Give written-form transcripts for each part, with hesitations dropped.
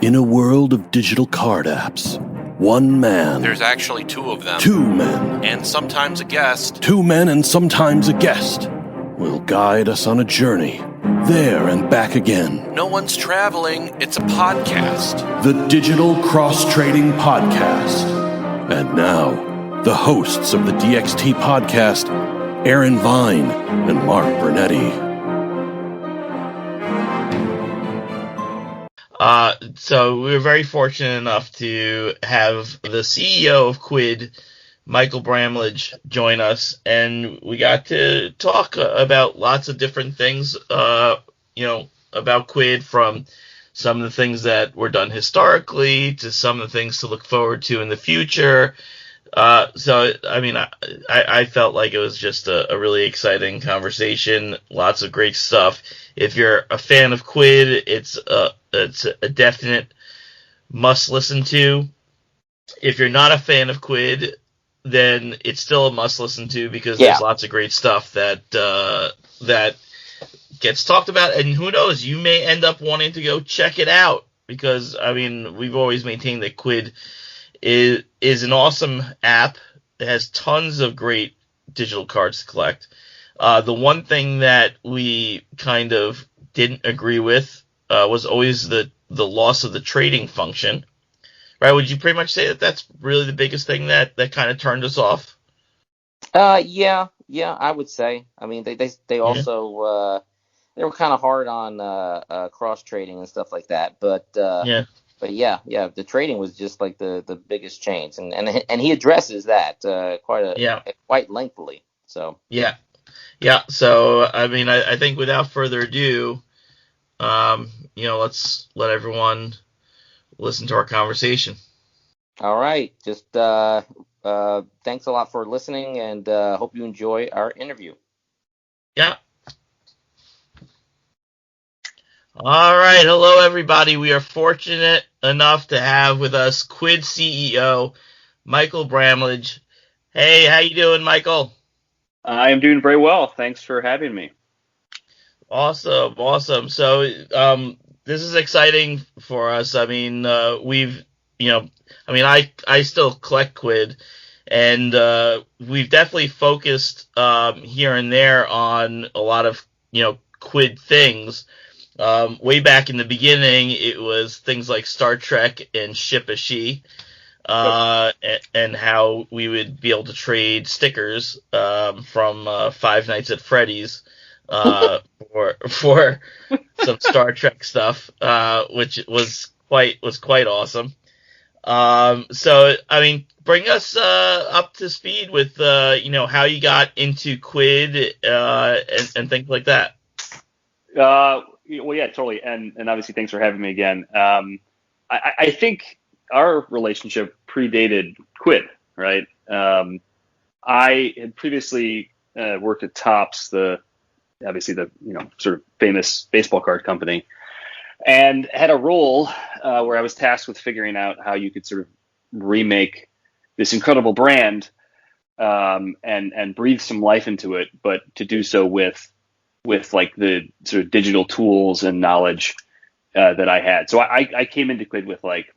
In a world of digital card apps, one man... There's actually two of them. Two men. And sometimes a guest. Two men and sometimes a guest will guide us on a journey, there and back again. No one's traveling, it's a podcast. The Digital Cross Trading Podcast. And now, the hosts of the DXT Podcast, Aaron Vine and Mark Bernetti. So we were very fortunate enough to have the CEO of Quid, Michael Bramlage, join us, and we got to talk about lots of different things, about Quid, from some of the things that were done historically to some of the things to look forward to in the future. I felt like it was just a really exciting conversation. Lots of great stuff. If you're a fan of Quid, it's a definite must listen to. If you're not a fan of Quid, then it's still a must listen to, because there's lots of great stuff that gets talked about. And who knows, you may end up wanting to go check it out, because we've always maintained that Quid is an awesome app. It has tons of great digital cards to collect. The one thing that we kind of didn't agree with was always the loss of the trading function. Right? Would you pretty much say that that's really the biggest thing that kind of turned us off? Yeah, I would say. They also they were kind of hard on cross trading and stuff like that, but the trading was just like the biggest change, and he addresses that quite lengthily. So yeah. So I think without further ado, let's let everyone listen to our conversation. All right, just thanks a lot for listening, and hope you enjoy our interview. Yeah. All right. Hello, everybody. We are fortunate enough to have with us Quid CEO, Michael Bramlage. Hey, how you doing, Michael? I am doing very well. Thanks for having me. Awesome. So, this is exciting for us. I still collect Quid, and we've definitely focused here and there on a lot of Quid things. Way back in the beginning, it was things like Star Trek and Ship a She, and how we would be able to trade stickers from Five Nights at Freddy's for some Star Trek stuff, which was quite awesome. Bring us up to speed with how you got into Quid and things like that. Well, yeah, totally. And obviously, thanks for having me again. I think our relationship predated Quid, right? I had previously worked at Topps, the sort of famous baseball card company, and had a role where I was tasked with figuring out how you could sort of remake this incredible brand and breathe some life into it, but to do so with like the sort of digital tools and knowledge that I had. So I came into Quid with like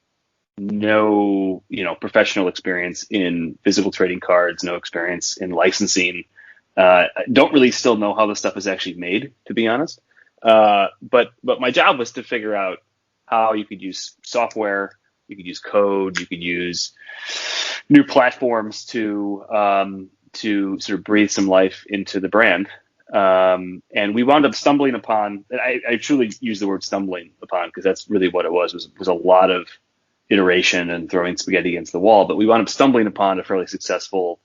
no, professional experience in physical trading cards, no experience in licensing. Don't really still know how the stuff is actually made, to be honest. But my job was to figure out how you could use software, you could use code, you could use new platforms to sort of breathe some life into the brand. And we wound up stumbling upon, and I truly use the word stumbling upon because that's really what it was a lot of iteration and throwing spaghetti against the wall. But we wound up stumbling upon a fairly successful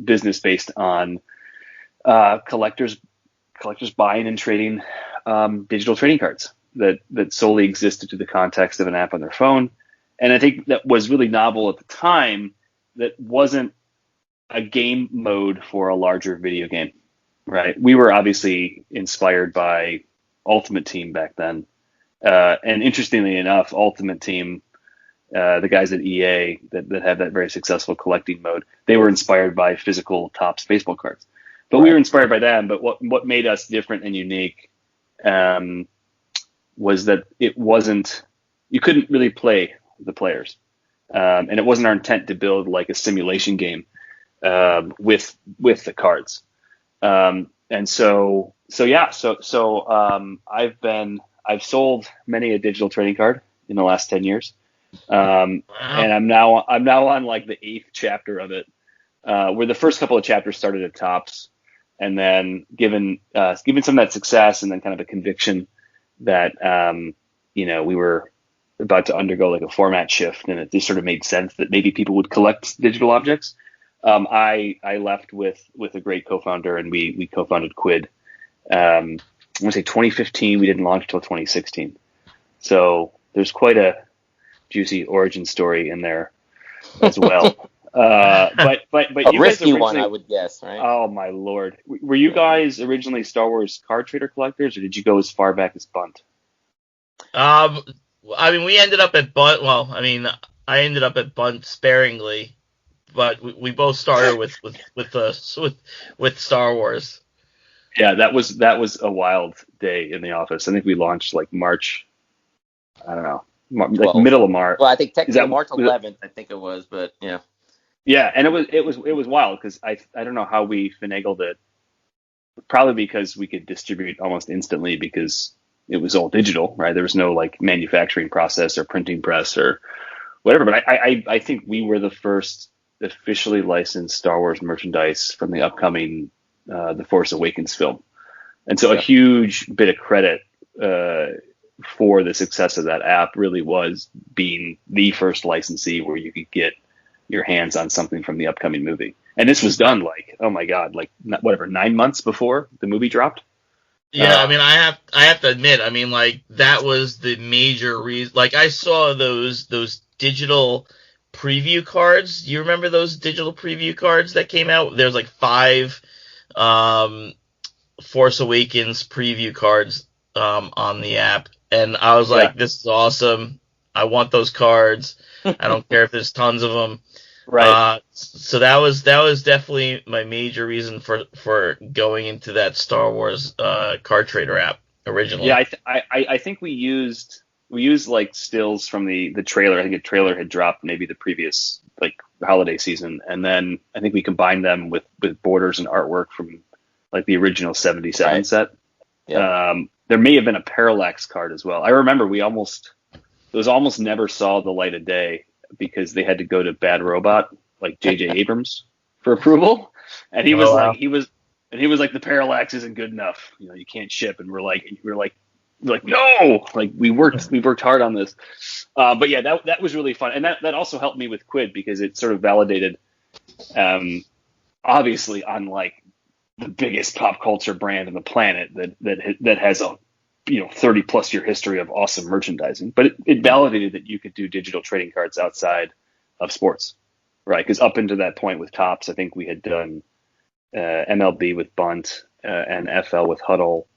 business based on collectors buying and trading digital trading cards that solely existed to the context of an app on their phone. And I think that was really novel at the time. That wasn't a game mode for a larger video game. Right. We were obviously inspired by Ultimate Team back then. And interestingly enough, Ultimate Team, the guys at EA that have that very successful collecting mode, they were inspired by physical Topps baseball cards. But we were inspired by them. But what made us different and unique was that it wasn't you couldn't really play the players. And it wasn't our intent to build like a simulation game with the cards. And so I've sold many a digital trading card in the last 10 years. Wow. And I'm now on like the 8th chapter of it, where the first couple of chapters started at Topps, and then given some of that success and then kind of a conviction that, we were about to undergo like a format shift, and it just sort of made sense that maybe people would collect digital objects. I left with a great co-founder, and we co-founded Quid. I want to say 2015. We didn't launch until 2016. So there's quite a juicy origin story in there as well. But a risky one, I would guess, right? Oh my lord! Were you guys originally Star Wars card trader collectors, or did you go as far back as Bunt? We ended up at Bunt. Well, I ended up at Bunt sparingly, but we both started with Star Wars. Yeah, that was a wild day in the office. I think we launched like March. I don't know, middle of March. Well, I think technically March 11th. I think it was, but yeah. Yeah, and it was wild because I don't know how we finagled it. Probably because we could distribute almost instantly because it was all digital, right? There was no like manufacturing process or printing press or whatever. But I think we were the first officially licensed Star Wars merchandise from the upcoming The Force Awakens film, and so a huge bit of credit for the success of that app really was being the first licensee where you could get your hands on something from the upcoming movie. And this was done like, oh my God, like 9 months before the movie dropped. Yeah, I have to admit, that was the major reason. Like, I saw those digital preview cards. Do you remember those digital preview cards that came out? There's like 5 Force Awakens preview cards on the app, and I was like, this is awesome. I want those cards. I don't care if there's tons of them. Right. So that was definitely my major reason for going into that Star Wars card trader app originally. Yeah, I think we used like stills from the trailer. I think a trailer had dropped maybe the previous like holiday season, and then I think we combined them with borders and artwork from like the original 77 set. Yeah. There may have been a Parallax card as well. I remember those almost never saw the light of day because they had to go to Bad Robot, like J.J. Abrams, for approval. And he was like, the Parallax isn't good enough. You can't ship. And we're like, no, like we worked hard on this. But yeah, that was really fun. And that also helped me with Quid because it sort of validated, obviously on like the biggest pop culture brand on the planet that has a 30 plus year history of awesome merchandising, but it validated that you could do digital trading cards outside of sports, right? Because up until that point with Topps, I think we had done MLB with Bunt and FL with Huddle,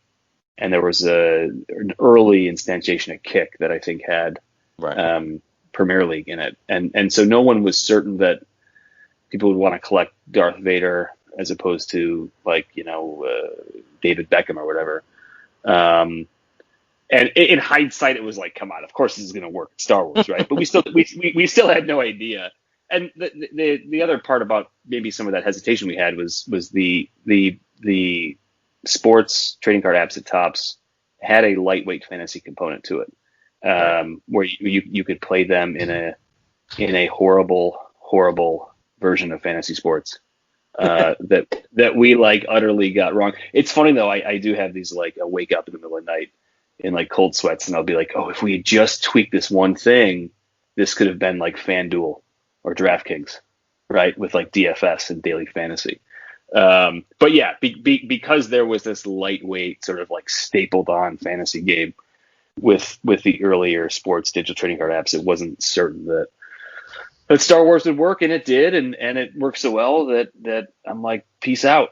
and there was an early instantiation of Kick that I think had Premier League in it, and so no one was certain that people would want to collect Darth Vader as opposed to like David Beckham or whatever. And in hindsight, it was like, come on, of course this is going to work. It's Star Wars, right? But we still had no idea. And the other part about maybe some of that hesitation we had was the sports trading card apps at Topps had a lightweight fantasy component to it, where you could play them in a horrible version of fantasy sports that we like utterly got wrong. It's funny though. I do have these like I wake up in the middle of the night in like cold sweats, and I'll be like, oh, if we had just tweaked this one thing, this could have been like FanDuel or DraftKings, right? With like DFS and daily fantasy. But yeah, because there was this lightweight sort of like stapled on fantasy game with the earlier sports digital trading card apps, it wasn't certain that Star Wars would work, and it did, and it worked so well that I'm like, peace out.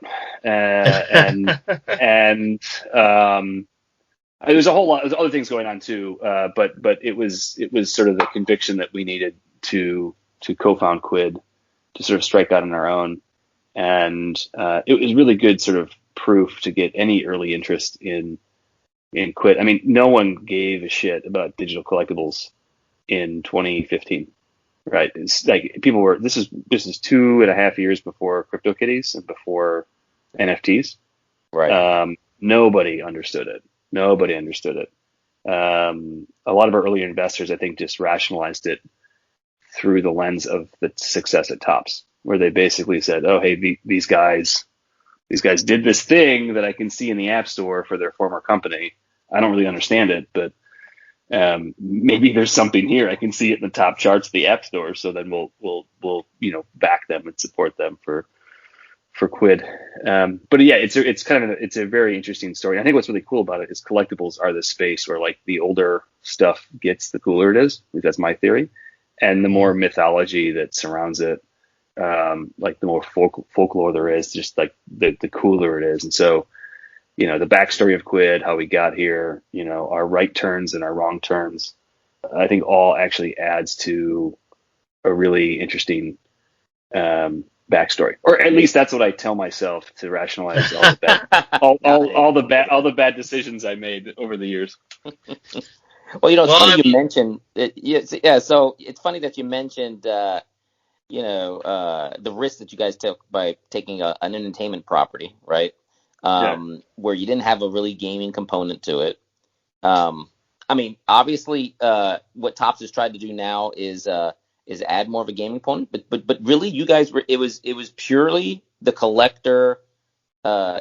There's a whole lot of other things going on too, but it was sort of the conviction that we needed to co-found Quid to sort of strike out on our own, and it was really good sort of proof to get any early interest in Quid. I mean, no one gave a shit about digital collectibles in 2015. Right. It's like people were, this is 2.5 years before CryptoKitties and before NFTs. Right. Nobody understood it. A lot of our earlier investors, I think, just rationalized it through the lens of the success at Topps, where they basically said, oh, hey, these guys did this thing that I can see in the App Store for their former company. I don't really understand it, but maybe there's something here. I can see it in the top charts of the App Store. So then we'll back them and support them for Quid. But yeah, it's a very interesting story. I think what's really cool about it is collectibles are the space where like the older stuff gets, the cooler it is. At least that's my theory. And the more mythology that surrounds it, like the more folklore there is, just like the cooler it is. And so, the backstory of Quid, how we got here, our right turns and our wrong turns, I think all actually adds to a really interesting backstory, or at least that's what I tell myself to rationalize all the bad decisions I made over the years. Well, it's funny you mentioned it. Yeah. So it's funny that you mentioned, the risk that you guys took by taking an entertainment property, right? Where you didn't have a really gaming component to it. I mean, obviously, what Topps has tried to do now is add more of a gaming component, but really, you guys it was purely the collector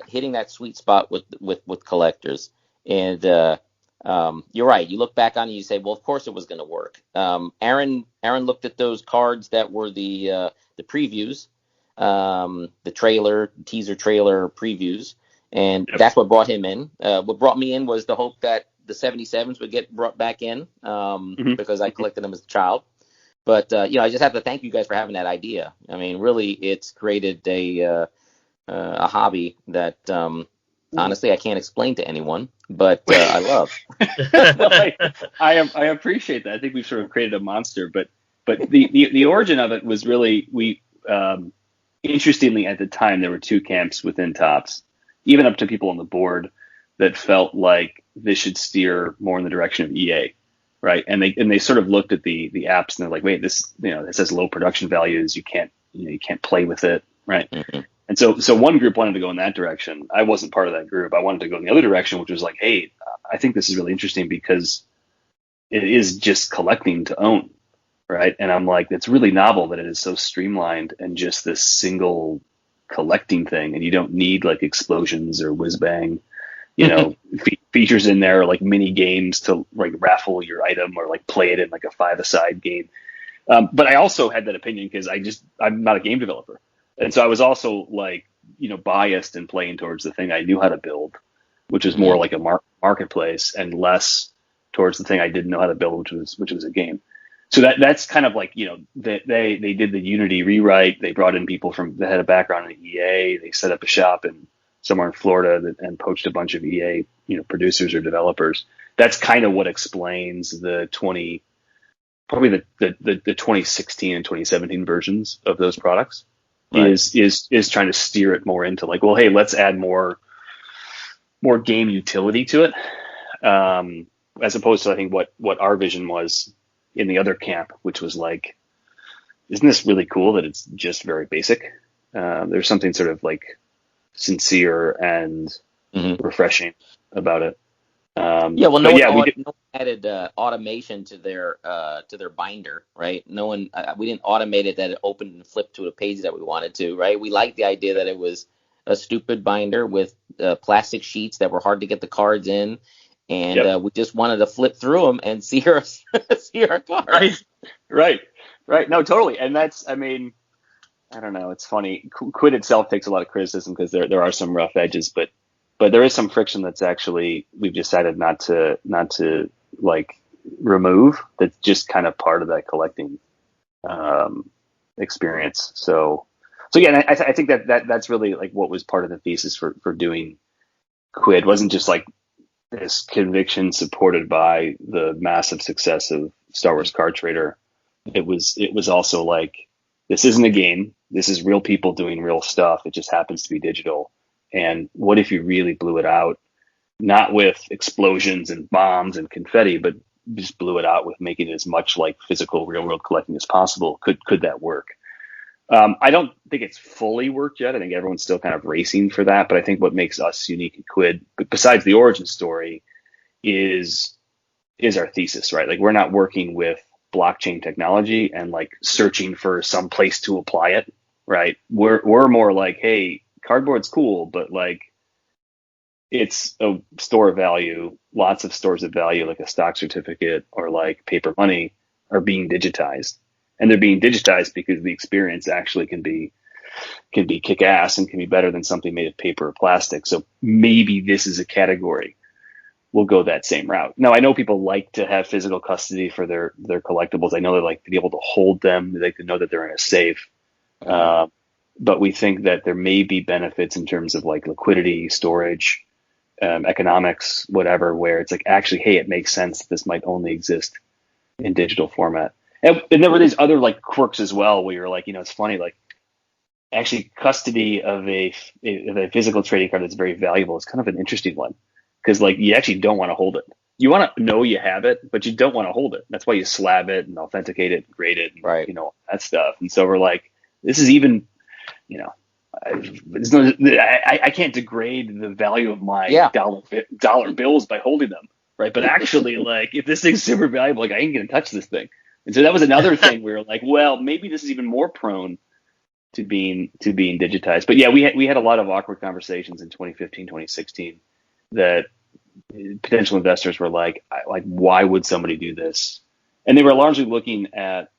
hitting that sweet spot with collectors. And you're right. You look back on it, and you say, well, of course it was going to work. Aaron looked at those cards that were the previews, the teaser trailer previews. And that's what brought him in. What brought me in was the hope that the 77s would get brought back in because I collected them as a child. But, I just have to thank you guys for having that idea. I mean, really, it's created a hobby that, honestly, I can't explain to anyone, but I love. Well, I appreciate that. I think we've sort of created a monster. But the origin of it was really, interestingly, at the time, there were two camps within Topps, even up to people on the board that felt like this should steer more in the direction of EA, right? And they sort of looked at the apps and they're like, wait, this it says low production values, you can't play with it, right? Mm-hmm. And so one group wanted to go in that direction. I wasn't part of that group. I wanted to go in the other direction, which was like, hey, I think this is really interesting because it is just collecting to own, right? And I'm like, it's really novel that it is so streamlined and just this single collecting thing, and you don't need like explosions or whiz bang, features in there, or like mini games to like raffle your item or like play it in like a 5-a-side game. But I also had that opinion because I'm not a game developer, and so I was also like biased and playing towards the thing I knew how to build, which is more like a marketplace, and less towards the thing I didn't know how to build, which was a game. So that's kind of like, they did the Unity rewrite. They brought in people that had a background in EA. They set up a shop somewhere in Florida and poached a bunch of EA, producers or developers. That's kind of what explains the 2016 and 2017 versions of those products. Right. Is trying to steer it more into like, well, hey, let's add more game utility to it, as opposed to I think what our vision was in the other camp, which was like, isn't this really cool that it's just very basic? There's something sort of like sincere and refreshing about it. No one added automation to their binder, right? No one, we didn't automate it that it opened and flipped to a page that we wanted to, right? We liked the idea that it was a stupid binder with plastic sheets that were hard to get the cards in. And we just wanted to flip through them and see our cards. Right. No, totally. And that's, I mean, I don't know. It's funny. Quid itself takes a lot of criticism because there are some rough edges, but there is some friction that's actually we've decided not to like remove. That's just kind of part of that collecting experience. So yeah, I think that's really like what was part of the thesis for doing Quid. It wasn't just like this conviction supported by the massive success of Star Wars Card Trader. It was also like, this isn't a game. This is real people doing real stuff. It just happens to be digital. And what if you really blew it out, not with explosions and bombs and confetti, but just blew it out with making it as much like physical real world collecting as possible. Could that work? I don't think it's fully worked yet. I think everyone's still kind of racing for that. But I think what makes us unique at Quid, besides the origin story, is our thesis, right? Like, we're not working with blockchain technology and like searching for some place to apply it, right? We're more like, hey, cardboard's cool, but like, it's a store of value. Lots of stores of value, like a stock certificate or like paper money, are being digitized. And they're being digitized because the experience actually can be kick ass and can be better than something made of paper or plastic. So maybe this is a category. We'll go that same route. Now, I know people like to have physical custody for their collectibles. I know they like to be able to hold them. They like to know that they're in a safe. But we think that there may be benefits in terms of like liquidity, storage, economics, whatever, where it's like, actually, hey, it makes sense that this might only exist in digital format. And there were these other like quirks as well, where you're like, it's funny, like actually custody of a physical trading card that's very valuable is kind of an interesting one, because like you actually don't want to hold it. You want to know you have it, but you don't want to hold it. That's why you slab it and authenticate it, and grade it, and, right? That stuff. And so we're like, this is even, I can't degrade the value of my dollar bills by holding them, right? But actually, like, if this thing's super valuable, like, I ain't gonna touch this thing. And so that was another thing we were like, well, maybe this is even more prone to being digitized. But yeah, we had a lot of awkward conversations in 2015, 2016 that potential investors were like, why would somebody do this? And they were largely looking at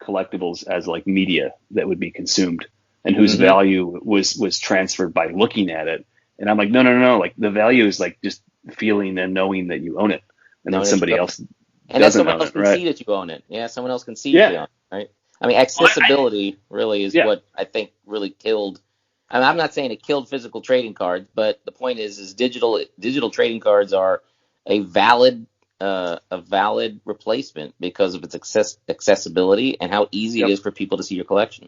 collectibles as like media that would be consumed and whose value was transferred by looking at it. And I'm like, no. Like, the value is like just feeling and knowing that you own it, and then somebody else. And then someone else can see that you own it. Yeah, someone else can see you own it, right? I mean, accessibility really is what I think really killed. I mean, I'm not saying it killed physical trading cards, but the point is digital trading cards are a valid replacement because of its accessibility and how easy it is for people to see your collection.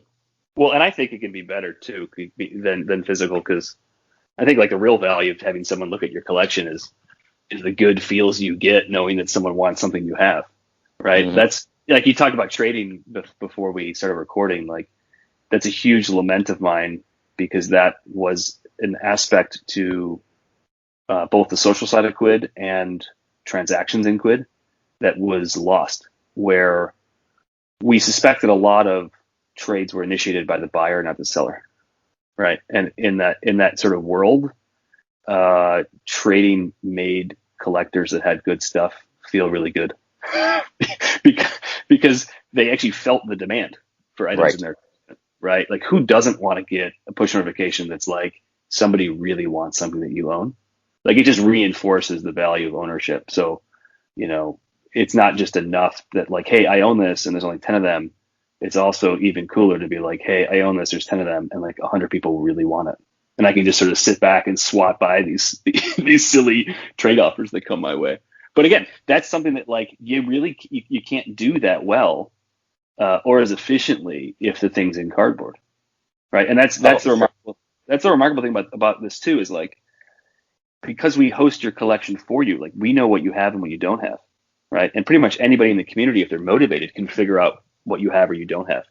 Well, and I think it can be better too than physical, because I think like the real value of having someone look at your collection is the good feels you get knowing that someone wants something you have, right? Mm-hmm. That's like, you talked about trading before we started recording. Like, that's a huge lament of mine, because that was an aspect to both the social side of Quid and transactions in Quid that was lost, where we suspected a lot of trades were initiated by the buyer, not the seller, right? And in that sort of world, trading made collectors that had good stuff feel really good because they actually felt the demand for items in there, right? Like, who doesn't want to get a push notification that's like, somebody really wants something that you own? Like, it just reinforces the value of ownership. So, it's not just enough that like, hey, I own this and there's only 10 of them. It's also even cooler to be like, hey, I own this, there's 10 of them, and like 100 people really want it. And I can just sort of sit back and swat by these silly trade offers that come my way. But again, that's something that like you can't do that well or as efficiently if the thing's in cardboard, right? And that's the remarkable thing about this too, is like, because we host your collection for you, like, we know what you have and what you don't have, right? And pretty much anybody in the community, if they're motivated, can figure out what you have or you don't have.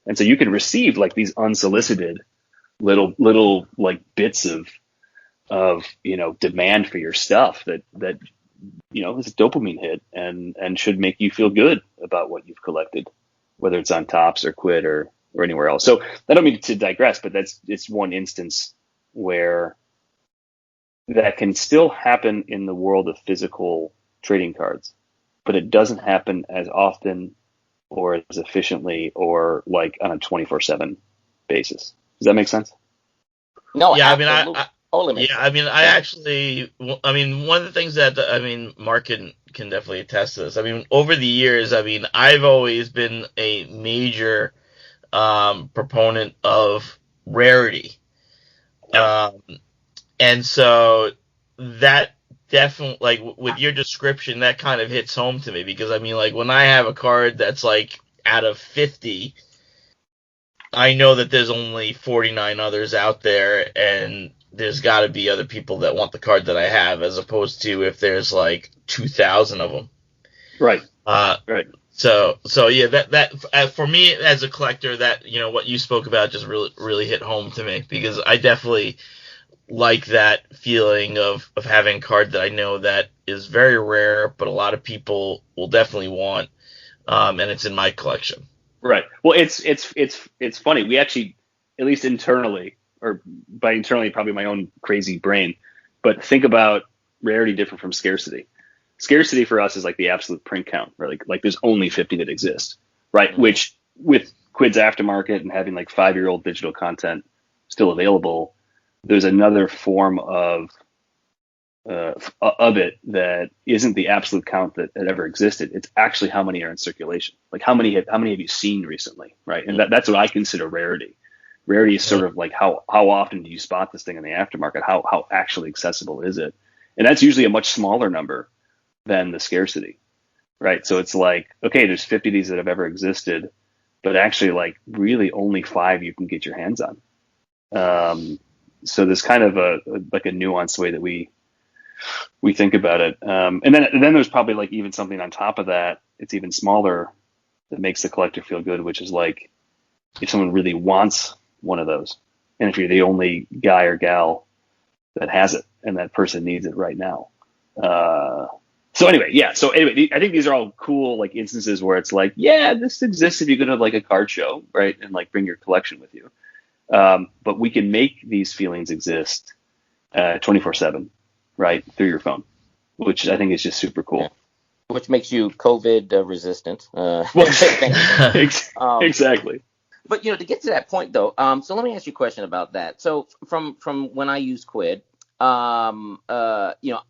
And so you can receive like these unsolicited little like bits of demand for your stuff that is a dopamine hit and should make you feel good about what you've collected, whether it's on Topps or Quid or anywhere else. So I don't mean to digress, but it's one instance where that can still happen in the world of physical trading cards, but it doesn't happen as often or as efficiently or like on a 24/7 basis. Does that make sense? No. Yeah, absolutely. One of the things that Mark can definitely attest to this. I mean, over the years, I've always been a major proponent of rarity, and so that definitely, like, with your description, that kind of hits home to me, because like, when I have a card that's like out of 50, I know that there's only 49 others out there, and there's got to be other people that want the card that I have, as opposed to if there's like 2,000 of them. Right. Right. So yeah, that for me as a collector, that what you spoke about just really hit home to me, because I definitely like that feeling of having a card that I know that is very rare, but a lot of people will definitely want, and it's in my collection. Right. Well, it's funny. We actually, at least internally, or by internally probably my own crazy brain, but think about rarity different from scarcity. Scarcity for us is like the absolute print count, right? Like there's only 50 that exist, right? Mm-hmm. Which with Quid's aftermarket and having like 5-year-old digital content still available, there's another form of it that isn't the absolute count that ever existed. It's actually how many are in circulation. Like how many have you seen recently, right? And that's what I consider rarity. Rarity is sort of like how often do you spot this thing in the aftermarket? How actually accessible is it? And that's usually a much smaller number than the scarcity, right? So it's like, okay, there's 50 of these that have ever existed, but actually like really only 5 you can get your hands on. So there's kind of a nuanced way that we think about it. And then there's probably like even something on top of that, it's even smaller, that makes the collector feel good, which is like if someone really wants one of those, and if you're the only guy or gal that has it and that person needs it right now. So anyway, I think these are all cool like instances where it's like, yeah, this exists if you go to like a card show, right? And like bring your collection with you. But we can make these feelings exist 24/7, right, through your phone, which I think is just super cool. Which makes you COVID resistant. Exactly. But to get to that point though, so let me ask you a question about that. So from when I use Quid,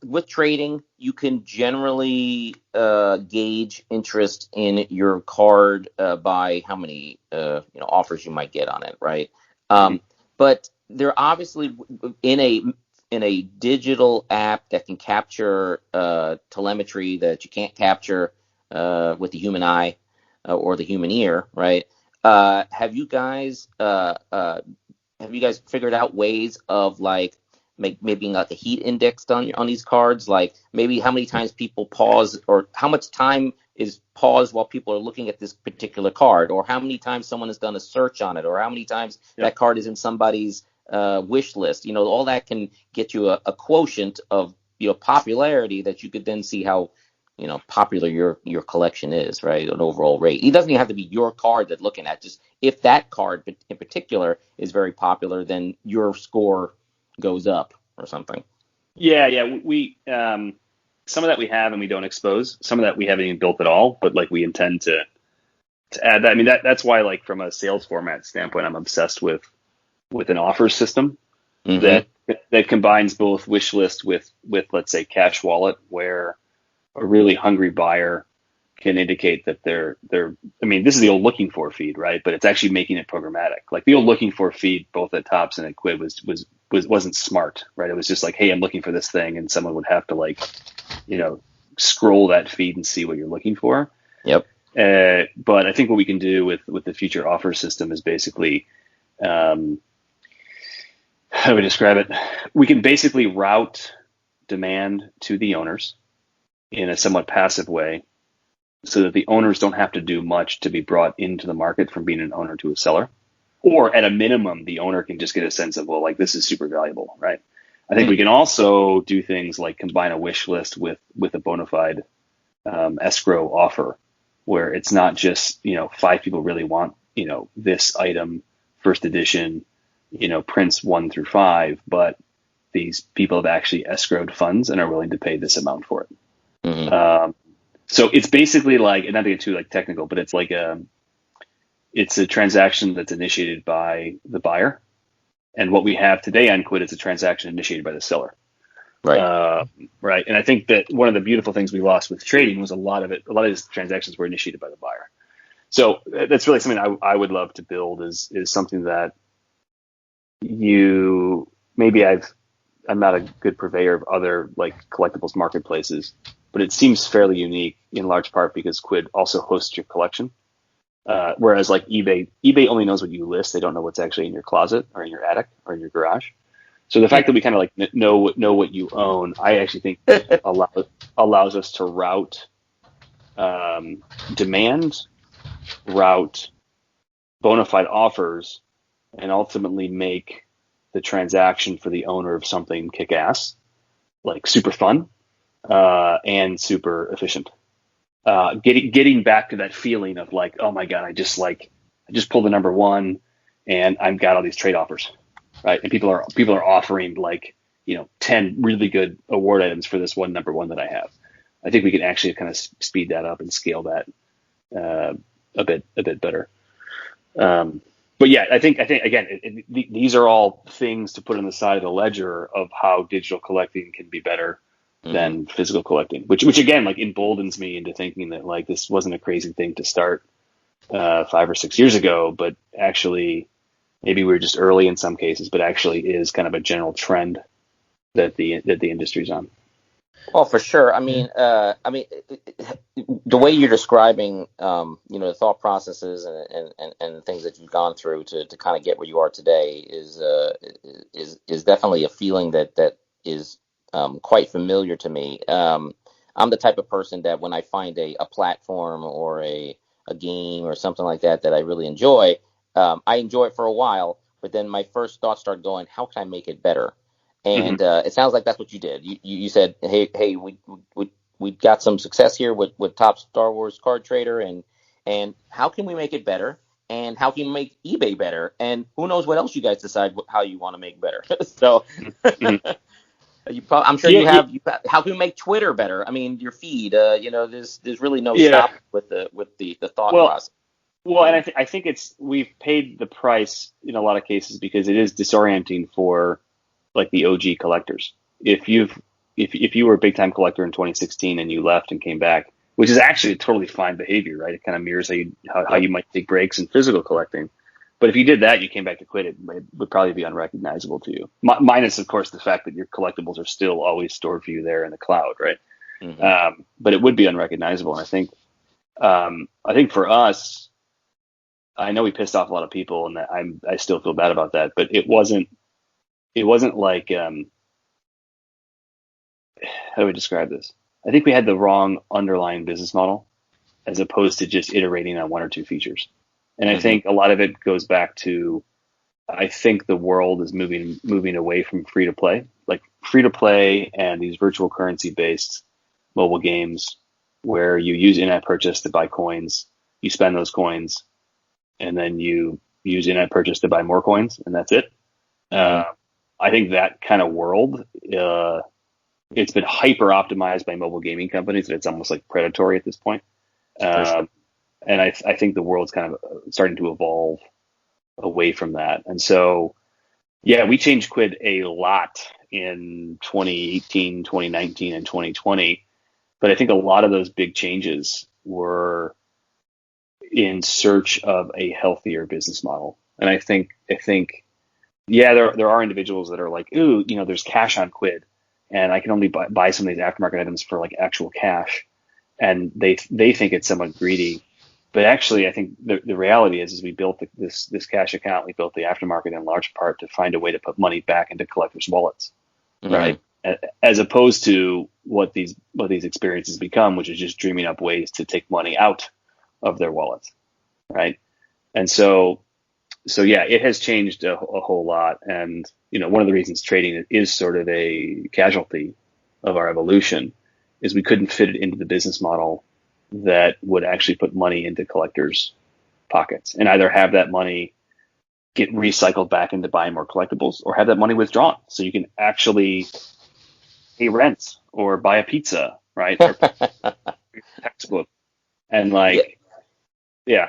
with trading, you can generally gauge interest in your card by how many offers you might get on it, right? But they're obviously in a digital app that can capture telemetry that you can't capture with the human eye or the human ear, right? Have you guys figured out ways of like maybe not the heat indexed on these cards, like maybe how many times people pause, or how much time is paused while people are looking at this particular card, or how many times someone has done a search on it, or how many times that card is in somebody's wish list? All that can get you a quotient of popularity that you could then see how popular your collection is, right? An overall rate. It doesn't even have to be your card that looking at. Just if that card in particular is very popular, then your score goes up or something. Yeah. We some of that we have and we don't expose. Some of that we haven't even built at all, but like we intend to add that. I mean, that's why like from a sales format standpoint, I'm obsessed with an offer system that combines both wish list with let's say cash wallet, where a really hungry buyer can indicate that they're I mean, this is the old looking for feed, right? But it's actually making it programmatic. Like the old looking for feed, both at Topps and at Quid wasn't smart, right? It was just like, hey, I'm looking for this thing, and someone would have to like, scroll that feed and see what you're looking for. Yep. But I think what we can do with the future offer system is basically, how do we describe it? We can basically route demand to the owners in a somewhat passive way, so that the owners don't have to do much to be brought into the market from being an owner to a seller. Or at a minimum, the owner can just get a sense of, well, like this is super valuable, right? I think we can also do things like combine a wish list with a bona fide escrow offer, where it's not just, 5 people really want, this item, first edition, prints 1 through 5, but these people have actually escrowed funds and are willing to pay this amount for it. So it's basically like, and not to get too like technical, but it's like it's a transaction that's initiated by the buyer, and what we have today on Quid is a transaction initiated by the seller. Right. Right. And I think that one of the beautiful things we lost with trading was a lot of these transactions were initiated by the buyer. So that's really something I would love to build is something that I'm not a good purveyor of other like collectibles marketplaces, but it seems fairly unique in large part because Quid also hosts your collection. Whereas like eBay only knows what you list. They don't know what's actually in your closet or in your attic or in your garage. So the fact that we kind of like know what you own, I actually think allows us to route demand, route, bona fide offers, and ultimately make the transaction for the owner of something kick ass, like super fun, and super efficient. Getting back to that feeling of like, oh my God, I just pulled the number one and I've got all these trade offers, right? And people are offering like, 10 really good award items for this one number one that I have. I think we can actually kind of speed that up and scale that a bit better. But yeah, I think again, these are all things to put on the side of the ledger of how digital collecting can be better than physical collecting, which again, like, emboldens me into thinking that like this wasn't a crazy thing to start 5 or 6 years ago, but actually maybe we were just early in some cases, but actually is kind of a general trend that the industry's on. Well, for sure. I mean, the way you're describing, the thought processes and things that you've gone through to kind of get where you are today is definitely a feeling that is quite familiar to me. I'm the type of person that when I find a platform or a game or something like that I really enjoy, I enjoy it for a while, but then my first thoughts start going, how can I make it better? And it sounds like that's what you did. You said, hey, we got some success here with Top Star Wars Card Trader, and how can we make it better? And how can we make eBay better? And who knows what else you guys decide how you want to make better. So I'm sure you have. How can we make Twitter better? I mean, your feed. There's really no stop with the thought process. Well, and I think we've paid the price in a lot of cases because it is disorienting for like the OG collectors. If you were a big time collector in 2016 and you left and came back, which is actually a totally fine behavior, right? It kind of mirrors how you might take breaks in physical collecting. But if you did that, you came back to quit, it would probably be unrecognizable to you. Minus, of course, the fact that your collectibles are still always stored for you there in the cloud, right? But it would be unrecognizable. And I think for us, I know we pissed off a lot of people, and I still feel bad about that. But it wasn't like, how do we describe this? I think we had the wrong underlying business model as opposed to just iterating on one or two features. And I think a lot of it goes back to, I think the world is moving away from free to play, like free to play and these virtual currency based mobile games where you use in-app purchase to buy coins, you spend those coins, and then you use in-app purchase to buy more coins, and that's it. I think that kind of world, it's been hyper optimized by mobile gaming companies. It's almost like predatory at this point. And I think the world's kind of starting to evolve away from that. And so, yeah, we changed Quid a lot in 2018, 2019, and 2020. But I think a lot of those big changes were in search of a healthier business model. And I think, yeah, there are individuals that are like, ooh, there's cash on Quid, and I can only buy some of these aftermarket items for like actual cash, and they think it's somewhat greedy. But actually, I think the reality is we built this cash account, we built the aftermarket in large part to find a way to put money back into collectors' wallets, right? As opposed to what these experiences become, which is just dreaming up ways to take money out of their wallets, right? And so yeah, it has changed a whole lot. And, one of the reasons trading is sort of a casualty of our evolution is we couldn't fit it into the business model that would actually put money into collectors' pockets and either have that money get recycled back into buying more collectibles or have that money withdrawn so you can actually pay rent or buy a pizza, right? Or textbook. And yeah.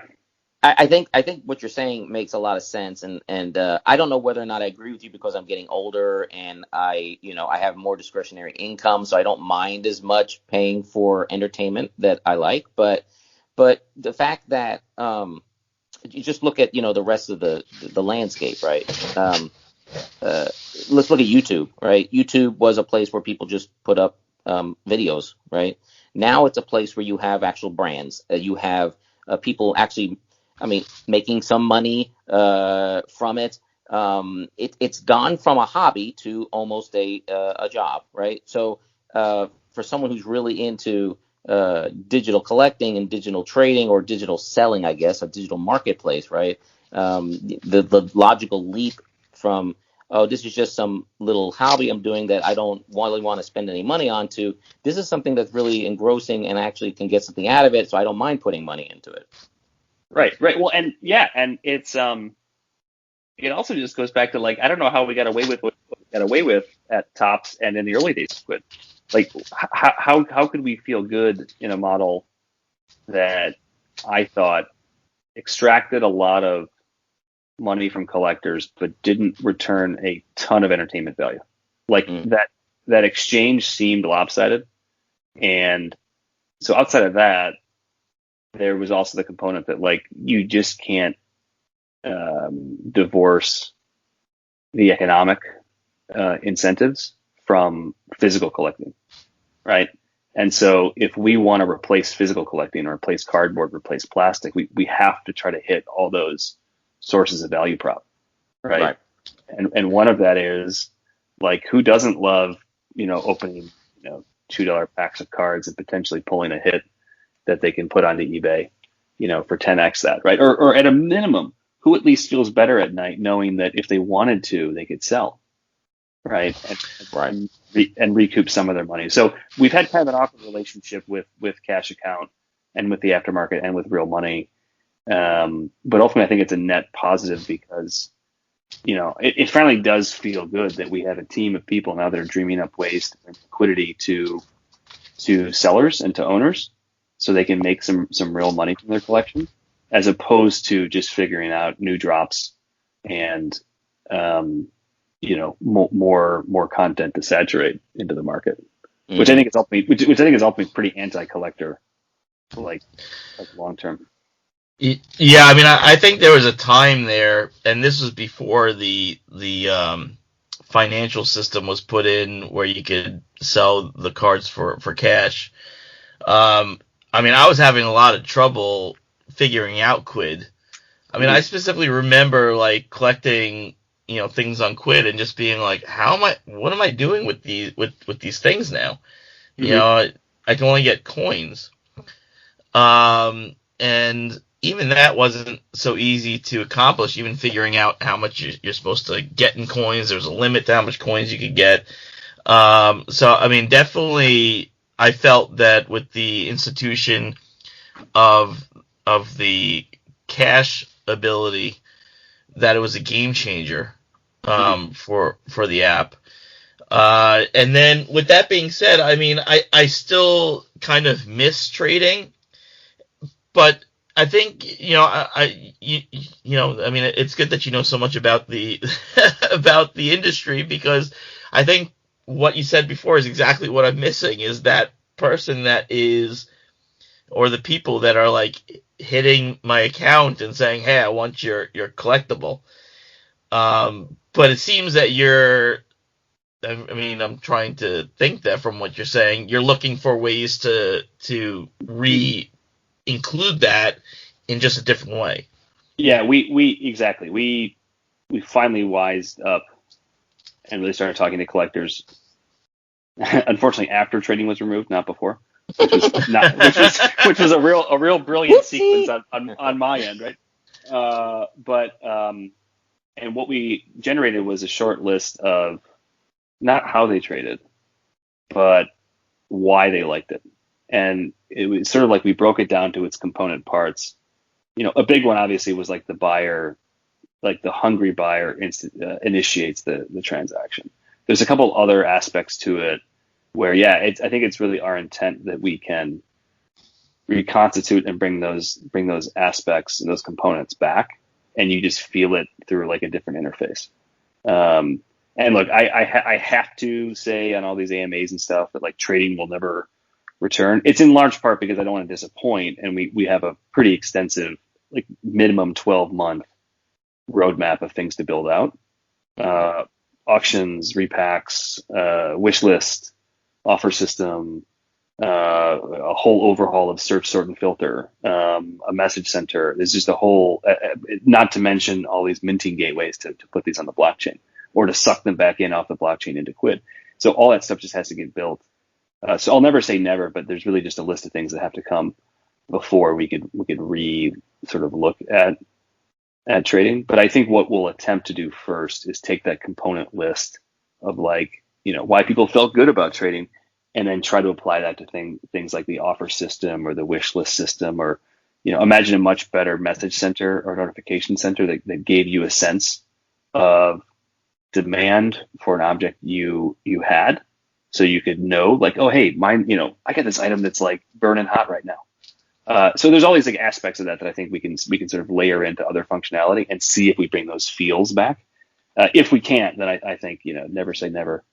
I think what you're saying makes a lot of sense, and I don't know whether or not I agree with you because I'm getting older and I have more discretionary income, so I don't mind as much paying for entertainment that I like. But the fact that you just look at the rest of the landscape, right? Let's look at YouTube, right? YouTube was a place where people just put up videos, right? Now it's a place where you have actual brands, you have people actually, making some money from it. It's gone from a hobby to almost a job, right? So for someone who's really into digital collecting and digital trading, or digital selling, I guess, a digital marketplace, right? The logical leap from, oh, this is just some little hobby I'm doing that I don't really want to spend any money on, to this is something that's really engrossing and actually can get something out of it, so I don't mind putting money into it. Right. Well, and it's it also just goes back to, like, I don't know how we got away with what we got away with at Topps and in the early days of Quid. Like, how could we feel good in a model that I thought extracted a lot of money from collectors but didn't return a ton of entertainment value? Like, that exchange seemed lopsided. And so outside of that, there was also the component that, like, you just can't divorce the economic incentives from physical collecting, right? And so if we want to replace physical collecting, or replace cardboard, replace plastic, we have to try to hit all those sources of value prop, right? And one of that is, like, who doesn't love, opening, $2 packs of cards and potentially pulling a hit that they can put onto eBay, for 10x that, right? Or at a minimum, who at least feels better at night knowing that if they wanted to, they could sell, right? And recoup some of their money. So we've had kind of an awkward relationship with Cash Account and with the aftermarket and with real money. But ultimately, I think it's a net positive because, it finally does feel good that we have a team of people now that are dreaming up ways to bring liquidity to sellers and to owners, so they can make some real money from their collection, as opposed to just figuring out new drops and more content to saturate into the market, which I think is ultimately pretty anti-collector, like long term. Yeah, I mean, I think there was a time there, and this was before the financial system was put in where you could sell the cards for cash. I mean, I was having a lot of trouble figuring out Quid. I mean, I specifically remember, like, collecting, things on Quid and just being like, what am I doing with these things now? I can only get coins. And even that wasn't so easy to accomplish, even figuring out how much you're supposed to get in coins. There's a limit to how much coins you could get. So, I mean, definitely I felt that with the institution of the cash ability, that it was a game changer for the app. And then with that being said, I mean, I still kind of miss trading, but I think, I mean, it's good that you know so much about the about the industry, because I think what you said before is exactly what I'm missing, is that person that is, or the people that are, like, hitting my account and saying, hey, I want your collectible. But it seems that I'm trying to think that from what you're saying, you're looking for ways to include that in just a different way. Yeah, we finally wised up and really started talking to collectors. Unfortunately, after trading was removed, not before, which was a real brilliant sequence on my end, right? And what we generated was a short list of not how they traded, but why they liked it. And it was sort of like we broke it down to its component parts. A big one obviously was, like, the buyer, like the hungry buyer initiates the transaction. There's a couple other aspects to it where, I think it's really our intent that we can reconstitute and bring those aspects and those components back, and you just feel it through, like, a different interface. And look, I have to say on all these AMAs and stuff that, like, trading will never return. It's in large part because I don't want to disappoint, and we have a pretty extensive, like, minimum 12-month roadmap of things to build out. Auctions, repacks, wish list, offer system, a whole overhaul of search, sort, and filter, a message center. There's just a whole, not to mention all these minting gateways to put these on the blockchain, or to suck them back in off the blockchain into Quid. So all that stuff just has to get built. So I'll never say never, but there's really just a list of things that have to come before we could sort of look at trading. But I think what we'll attempt to do first is take that component list of like, why people felt good about trading, and then try to apply that to things like the offer system or the wish list system, or, imagine a much better message center or notification center that gave you a sense of demand for an object you had. So you could know like, oh, hey, mine, I got this item that's like burning hot right now. So there's all these like aspects of that I think we can sort of layer into other functionality and see if we bring those feels back. If we can't, then I think, never say never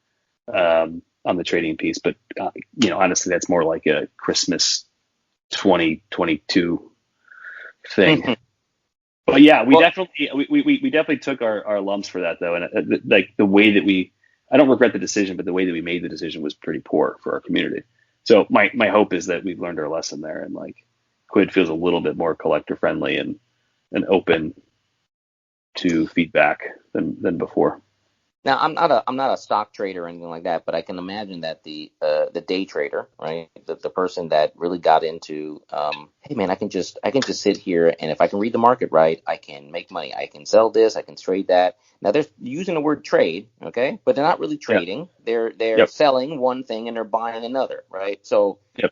on the trading piece. But, honestly, that's more like a Christmas 2022 thing. But yeah, we definitely took our lumps for that though. And like the way that I don't regret the decision, but the way that we made the decision was pretty poor for our community. So my hope is that we've learned our lesson there, and like Quid feels a little bit more collector friendly and open to feedback than before. Now, I'm not a stock trader or anything like that, but I can imagine that the day trader, right, the person that really got into, hey man, I can just sit here, and if I can read the market right, I can make money. I can sell this, I can trade that. Now they're using the word trade, okay, but they're not really trading. Yep. They're selling one thing and they're buying another, right? So yep.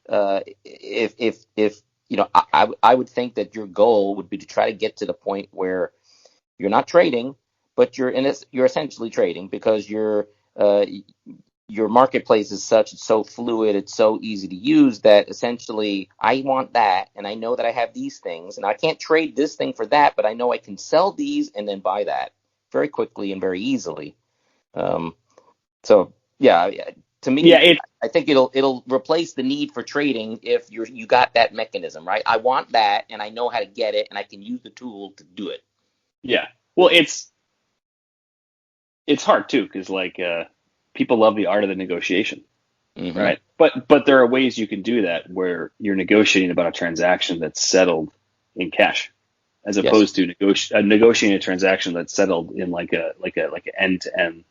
If I would think that your goal would be to try to get to the point where you're not trading, but you're essentially trading, because your marketplace is such, it's so fluid, it's so easy to use, that essentially I want that, and I know that I have these things, and I can't trade this thing for that, but I know I can sell these and then buy that very quickly and very easily. So yeah, to me, I think it'll replace the need for trading if you got that mechanism, right? I want that, and I know how to get it, and I can use the tool to do it. Yeah, well, it's hard too, because like people love the art of the negotiation, mm-hmm. right? But there are ways you can do that where you're negotiating about a transaction that's settled in cash, as opposed to negotiating a transaction that's settled in like an end-to-end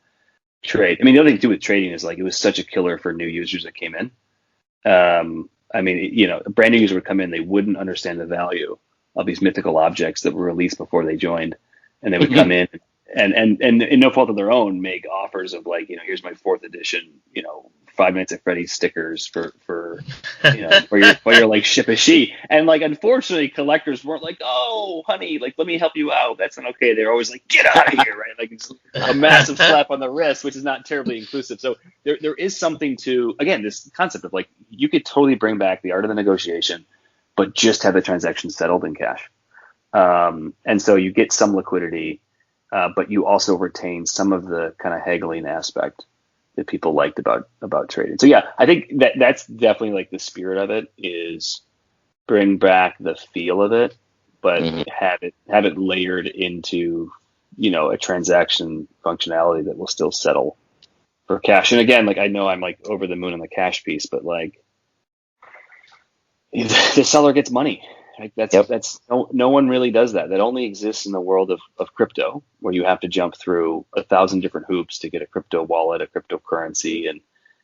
trade. I mean, the other thing to do with trading is like it was such a killer for new users that came in. I mean, a brand new user would come in, they wouldn't understand the value of these mythical objects that were released before they joined, and they would come in. And in no fault of their own, make offers of like, here's my 4th edition, 5 Nights at Freddy's stickers for where you're like ship a she. And like, unfortunately, collectors weren't like, oh, honey, like, let me help you out. That's not okay. They're always like, get out of here, right? Like, it's a massive slap on the wrist, which is not terribly inclusive. So there is something to, again, this concept of like, you could totally bring back the art of the negotiation, but just have the transaction settled in cash. And so you get some liquidity, but you also retain some of the kind of haggling aspect that people liked about trading. So yeah, I think that's definitely like the spirit of it, is bring back the feel of it, but mm-hmm. have it layered into, a transaction functionality that will still settle for cash. And again, like I know I'm like over the moon on the cash piece, but like the seller gets money. Like that's no one really does that. That only exists in the world of crypto, where you have to jump through 1,000 different hoops to get a crypto wallet, a cryptocurrency,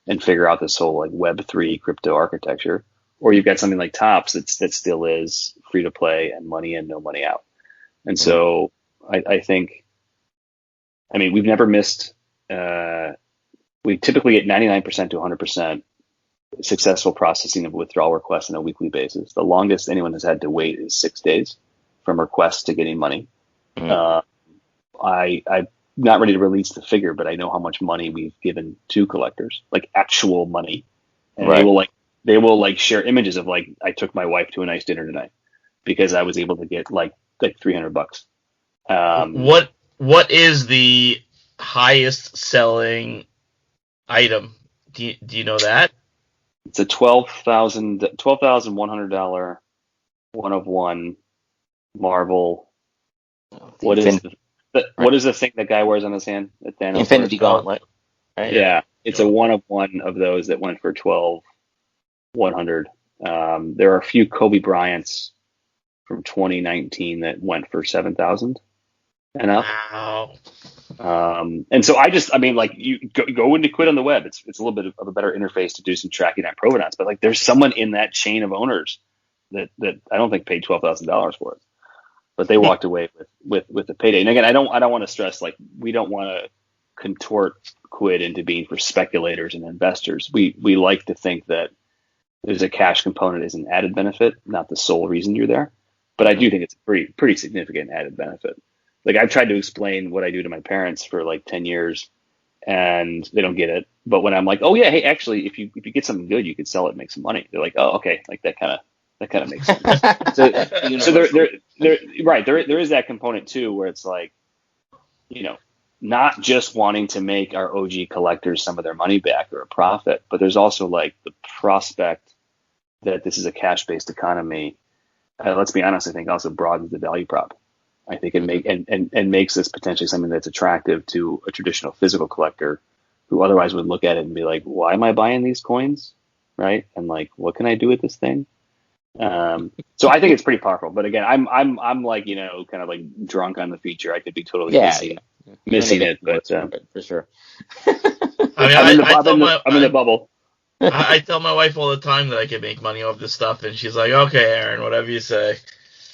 and figure out this whole like Web3 crypto architecture. Or you've got something like Topps that still is free to play and money in, no money out. And so I think, I mean, we've never missed. We typically get 99% to 100%. Successful processing of withdrawal requests on a weekly basis. The longest anyone has had to wait is 6 days from request to getting money. Mm-hmm. I'm not ready to release the figure, but I know how much money we've given to collectors, like actual money. And right. they will share images of like, I took my wife to a nice dinner tonight because I was able to get like $300. What is the highest selling item? Do you know that? It's a $12,100 1/1 Marvel. What is the thing that guy wears on his hand? Infinity Gauntlet. Right? Yeah, it's a 1/1 of those that went for $12,100. There are a few Kobe Bryants from 2019 that went for $7,000. enough. Wow. And so you go into Quid on the web. It's a little bit of a better interface to do some tracking on provenance, but like there's someone in that chain of owners that I don't think paid $12,000 for it, but they walked away with the payday. And again, I don't want to stress, like, we don't want to contort Quid into being for speculators and investors. We like to think that there's a cash component as an added benefit, not the sole reason you're there. But I do think it's a pretty significant added benefit. Like, I've tried to explain what I do to my parents for like 10 years and they don't get it. But when I'm like, oh yeah, hey, actually, if you get something good, you could sell it and make some money. They're like, oh, okay. Like that kind of makes sense. so there is that component too, where it's like, not just wanting to make our OG collectors some of their money back or a profit, but there's also like the prospect that this is a cash-based economy. Let's be honest, I think also broadens the value prop. I think it makes this potentially something that's attractive to a traditional physical collector who otherwise would look at it and be like, why am I buying these coins? Right? And like, what can I do with this thing? So I think it's pretty powerful. But again, I'm like, kind of like drunk on the feature. I could be totally missing it, but for sure. I mean, I'm in the bubble. I tell my wife all the time that I can make money off this stuff, and she's like, "Okay, Aaron, whatever you say."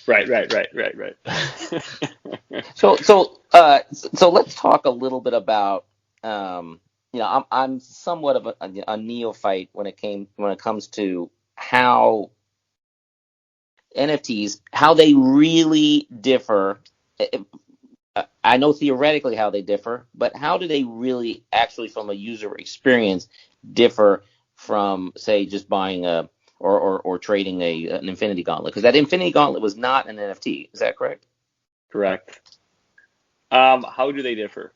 Right. So let's talk a little bit about, I'm somewhat of a neophyte when it comes to how NFTs, how they really differ. I know theoretically how they differ, but how do they really actually, from a user experience, differ from, say, just buying or trading an Infinity Gauntlet? Because that Infinity Gauntlet was not an NFT. Is that correct? Correct. How do they differ?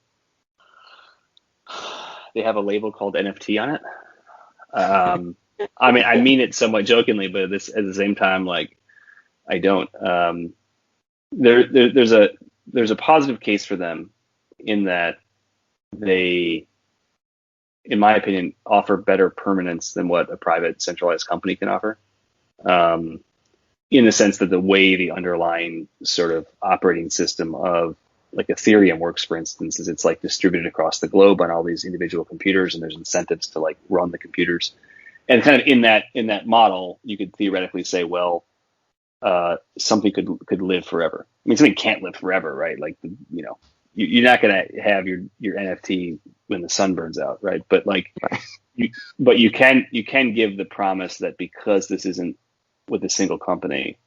They have a label called NFT on it. I mean it somewhat jokingly, but at the same time, like, I don't. There's a positive case for them in that they, in my opinion, offer better permanence than what a private centralized company can offer. In the sense that the way the underlying sort of operating system of like Ethereum works, for instance, is it's like distributed across the globe on all these individual computers, and there's incentives to like run the computers. And kind of in that model, you could theoretically say, well, something could live forever. I mean, something can't live forever, right? Like, you're not going to have your NFT when the sun burns out, right? But like, you can give the promise that because this isn't with a single company,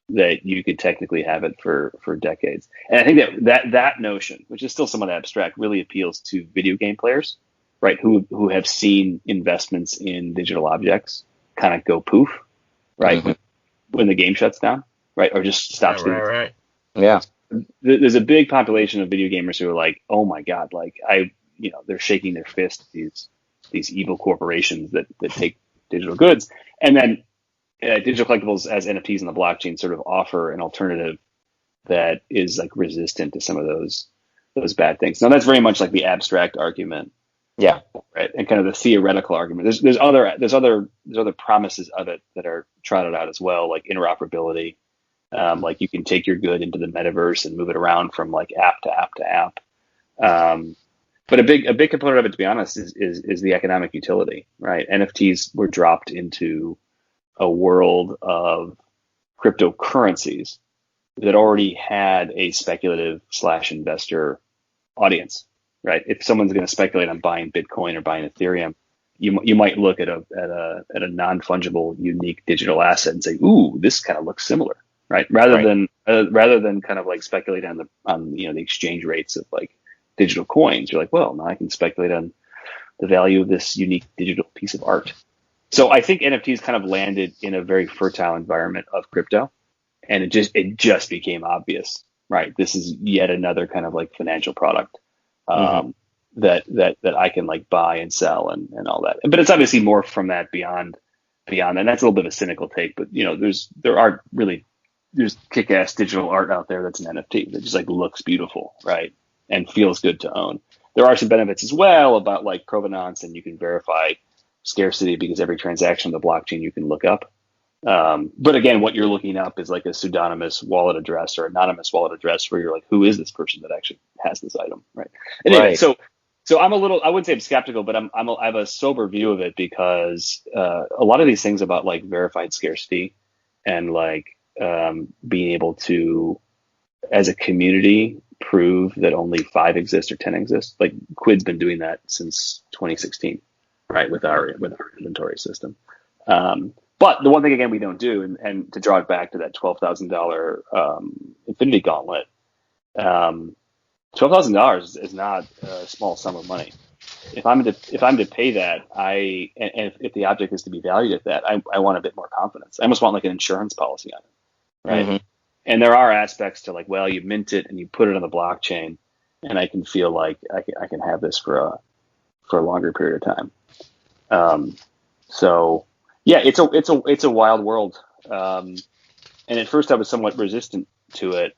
that you could technically have it for decades. And I think that notion, which is still somewhat abstract, really appeals to video game players, right? Who have seen investments in digital objects kind of go poof, right? Mm-hmm. When the game shuts down, right? Or just stops. Right. Yeah. There's a big population of video gamers who are like, oh my God, like they're shaking their fist at these evil corporations that take digital goods. And then digital collectibles as NFTs in the blockchain sort of offer an alternative that is like resistant to some of those bad things. Now that's very much like the abstract argument. Yeah. Right. And kind of the theoretical argument. There's other promises of it that are trotted out as well, like interoperability. Like you can take your good into the metaverse and move it around from like app to app to app. But a big component of it, to be honest, is the economic utility, right? NFTs were dropped into a world of cryptocurrencies that already had a speculative / investor audience, right? If someone's going to speculate on buying Bitcoin or buying Ethereum, you might look at a non-fungible, unique digital asset and say, "Ooh, this kind of looks similar," right? Rather than kind of like speculate on the exchange rates of like digital coins. You're like, well, now I can speculate on the value of this unique digital piece of art. So I think NFTs kind of landed in a very fertile environment of crypto, and it just became obvious, right? This is yet another kind of like financial product that I can like buy and sell and all that. But it's obviously more from that beyond, and that's a little bit of a cynical take. But there's kick-ass digital art out there that's an NFT that just like looks beautiful, right, and feels good to own. There are some benefits as well about like provenance, and you can verify scarcity because every transaction on the blockchain you can look up. But again, what you're looking up is like a pseudonymous wallet address or anonymous wallet address where you're like, who is this person that actually has this item, right? Anyway, Right. so I wouldn't say I'm skeptical, but I have a sober view of it because a lot of these things about like verified scarcity and like being able to, as a community, prove that only 5 exist or 10 exist. Like Quid's been doing that since 2016, right? With our inventory system. But the one thing again we don't do, and to draw it back to that $12,000 Infinity Gauntlet, $12,000 is not a small sum of money. If I'm to pay that, and if the object is to be valued at that, I want a bit more confidence. I almost want like an insurance policy on it, right? Mm-hmm. And there are aspects to like, well, you mint it and you put it on the blockchain, and I can feel like I can have this for a longer period of time. So yeah, it's a wild world. And at first I was somewhat resistant to it,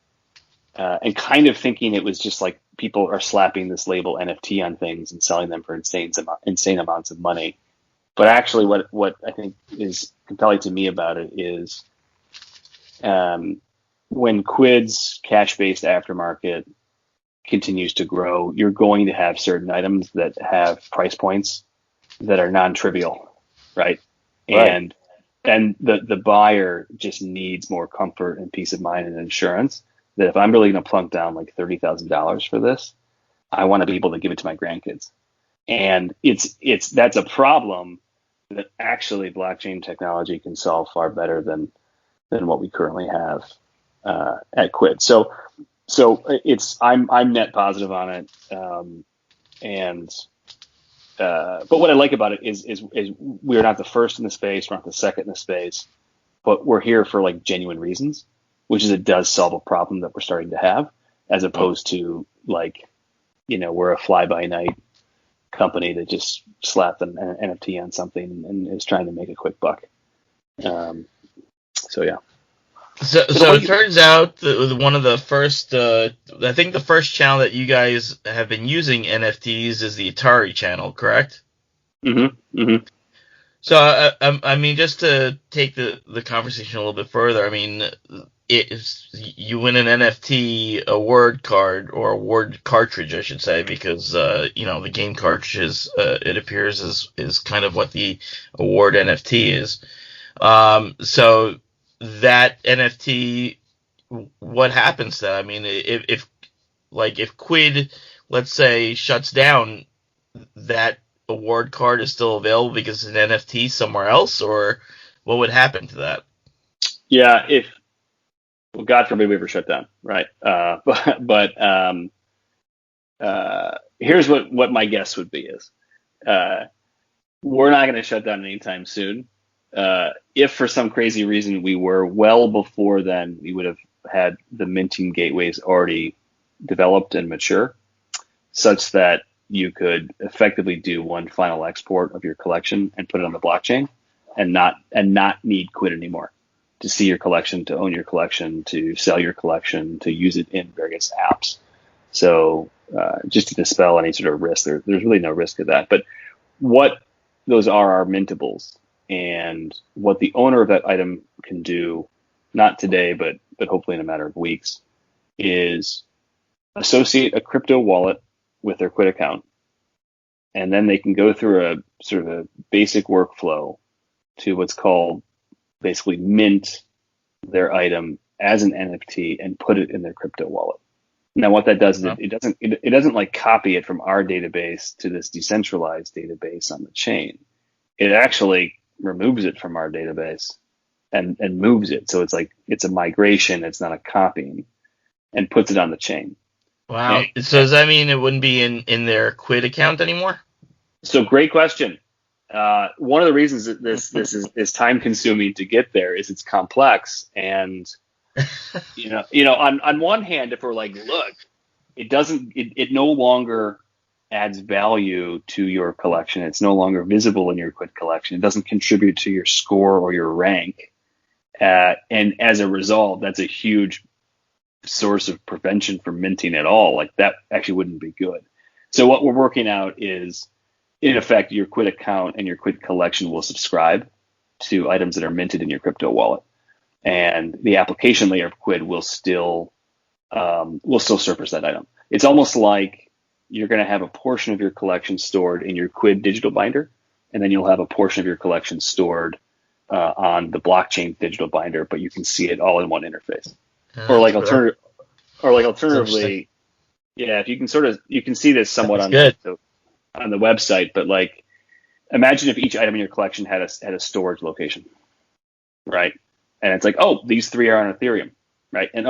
and kind of thinking it was just like people are slapping this label NFT on things and selling them for insane amounts of money. But actually what I think is compelling to me about it is, when Quid's cash-based aftermarket continues to grow, you're going to have certain items that have price points that are non-trivial, right? And the buyer just needs more comfort and peace of mind and insurance that if I'm really going to plunk down like $30,000 for this, I want to be able to give it to my grandkids. And that's a problem that actually blockchain technology can solve far better than what we currently have at Quid. So I'm net positive on it. But what I like about it is we're not the first in the space, we're not the second in the space, but we're here for like genuine reasons, which is it does solve a problem that we're starting to have, as opposed to like, we're a fly by night company that just slapped an NFT on something and is trying to make a quick buck. So yeah. So it turns out that one of the first, I think the first channel that you guys have been using NFTs is the Atari channel, correct? Mm-hmm. Mm-hmm. So I mean, just to take the conversation a little bit further, I mean, you win an NFT award card, or award cartridge, I should say, because the game cartridges, it appears is kind of what the award NFT is. So that NFT, what happens to that? I mean, if Quid, let's say, shuts down, that award card is still available because it's an NFT somewhere else, or what would happen to that? Yeah, well, God forbid we ever shut down, right? But here's what my guess would be is, we're not going to shut down anytime soon. If for some crazy reason we were, well before then, we would have had the minting gateways already developed and mature, such that you could effectively do one final export of your collection and put it on the blockchain, and not need Quid anymore to see your collection, to own your collection, to sell your collection, to use it in various apps. So just to dispel any sort of risk, there's really no risk of that. But what those are mintables, and what the owner of that item can do, not today, but hopefully in a matter of weeks, is associate a crypto wallet with their Quid account. And then they can go through a sort of a basic workflow to what's called basically mint their item as an NFT and put it in their crypto wallet. Now, what that does is it doesn't like copy it from our database to this decentralized database on the chain. It actually removes it from our database and moves it. So it's a migration. It's not a copying, and puts it on the chain. Wow. So does that mean it wouldn't be in their Quid account anymore? So great question. One of the reasons that this is time consuming to get there is it's complex. And, on one hand, if we're like, look, it no longer adds value to your collection. It's no longer visible in your Quid collection. It doesn't contribute to your score or your rank. And as a result, that's a huge source of prevention for minting at all. Like that actually wouldn't be good. So what we're working out is, in effect, your Quid account and your Quid collection will subscribe to items that are minted in your crypto wallet. And the application layer of Quid will still surface that item. It's almost like you're going to have a portion of your collection stored in your Quid digital binder, and then you'll have a portion of your collection stored on the blockchain digital binder, but you can see it all in one interface. Alternatively, yeah, if you can see this somewhat on the website, but like, imagine if each item in your collection had a storage location, right? And it's like, oh, these 3 are on Ethereum, right? And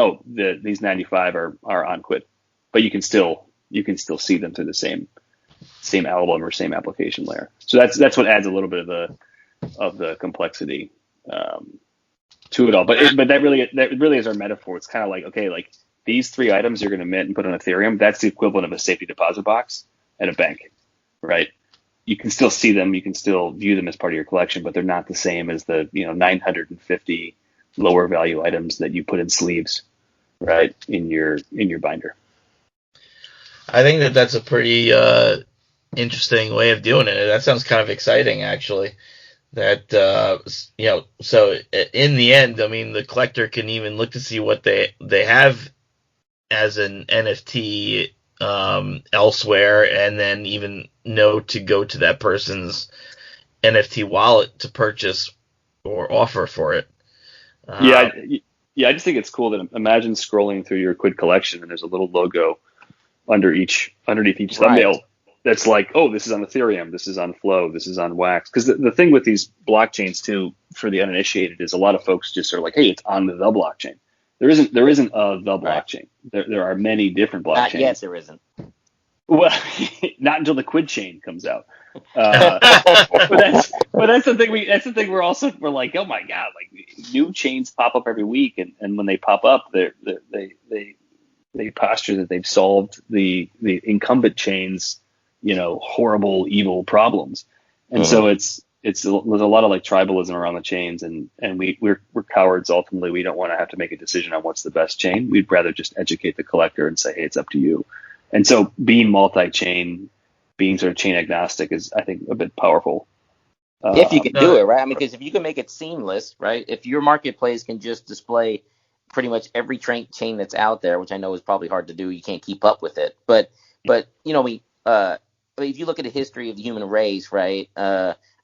these 95 are on Quid, but you can still see them through the same album or same application layer. So that's what adds a little bit of the complexity to it all. But that really is our metaphor. It's kind of like, okay, like these 3 items you're going to mint and put on Ethereum. That's the equivalent of a safety deposit box at a bank, right? You can still see them, you can still view them as part of your collection, but they're not the same as the 950 lower value items that you put in sleeves, right, in your binder. I think that's a pretty interesting way of doing it. That sounds kind of exciting, actually. That so in the end, I mean, the collector can even look to see what they have as an NFT elsewhere, and then even know to go to that person's NFT wallet to purchase or offer for it. I just think it's cool that, imagine scrolling through your Quid collection and there's a little logo underneath each thumbnail that's like, oh, this is on Ethereum, this is on Flow, this is on Wax. Because the thing with these blockchains too, for the uninitiated, is a lot of folks just are like, hey, it's on the blockchain. There isn't a blockchain. There are many different blockchains. Not yet, there isn't. Well, not until the Quid chain comes out. But that's the thing. We're like, oh my god, like new chains pop up every week, and when they pop up, they posture that they've solved the incumbent chains, horrible, evil problems, and so there's a lot of like tribalism around the chains, and we're cowards. Ultimately, we don't want to have to make a decision on what's the best chain. We'd rather just educate the collector and say, hey, it's up to you. And so being multi-chain, being sort of chain agnostic is, I think, a bit powerful. If you can do it, right? I mean, because if you can make it seamless, right? If your marketplace can just display pretty much every chain that's out there, which I know is probably hard to do, you can't keep up with it. But if you look at the history of the human race, right?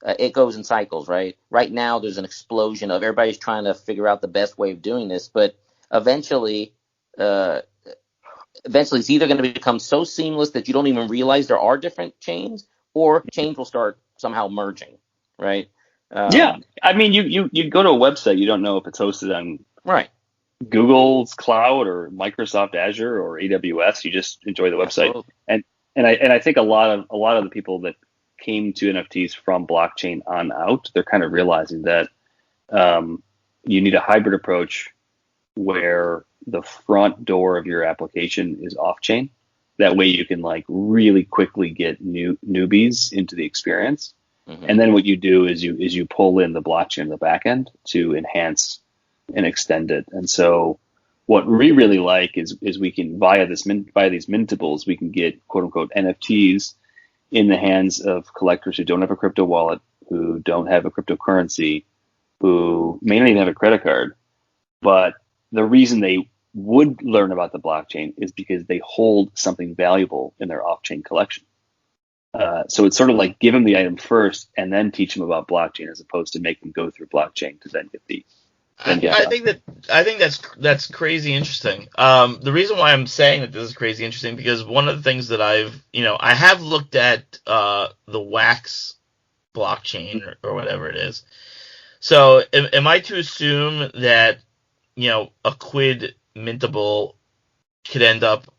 It goes in cycles, right? Right now, there's an explosion of everybody's trying to figure out the best way of doing this, but eventually it's either going to become so seamless that you don't even realize there are different chains, or chains will start somehow merging, right? Yeah, I mean, you go to a website, you don't know if it's hosted on Google's cloud or Microsoft Azure or AWS. You just enjoy the website, absolutely. and I think a lot of the people that came to NFTs from blockchain on out, they're kind of realizing that you need a hybrid approach where the front door of your application is off-chain. That way you can like really quickly get newbies into the experience. Mm-hmm. And then what you do is you pull in the blockchain in the back end to enhance and extend it. And so what we really like is we can, via these mintables, we can get quote unquote NFTs in the hands of collectors who don't have a crypto wallet, who don't have a cryptocurrency, who may not even have a credit card. But the reason they would learn about the blockchain is because they hold something valuable in their off-chain collection. So it's sort of like give them the item first and then teach them about blockchain, as opposed to make them go through blockchain to then get the. I think that's crazy interesting. The reason why I'm saying that this is crazy interesting, because one of the things that I have looked at the Wax blockchain or whatever it is. So am I to assume that a Quid mintable could end up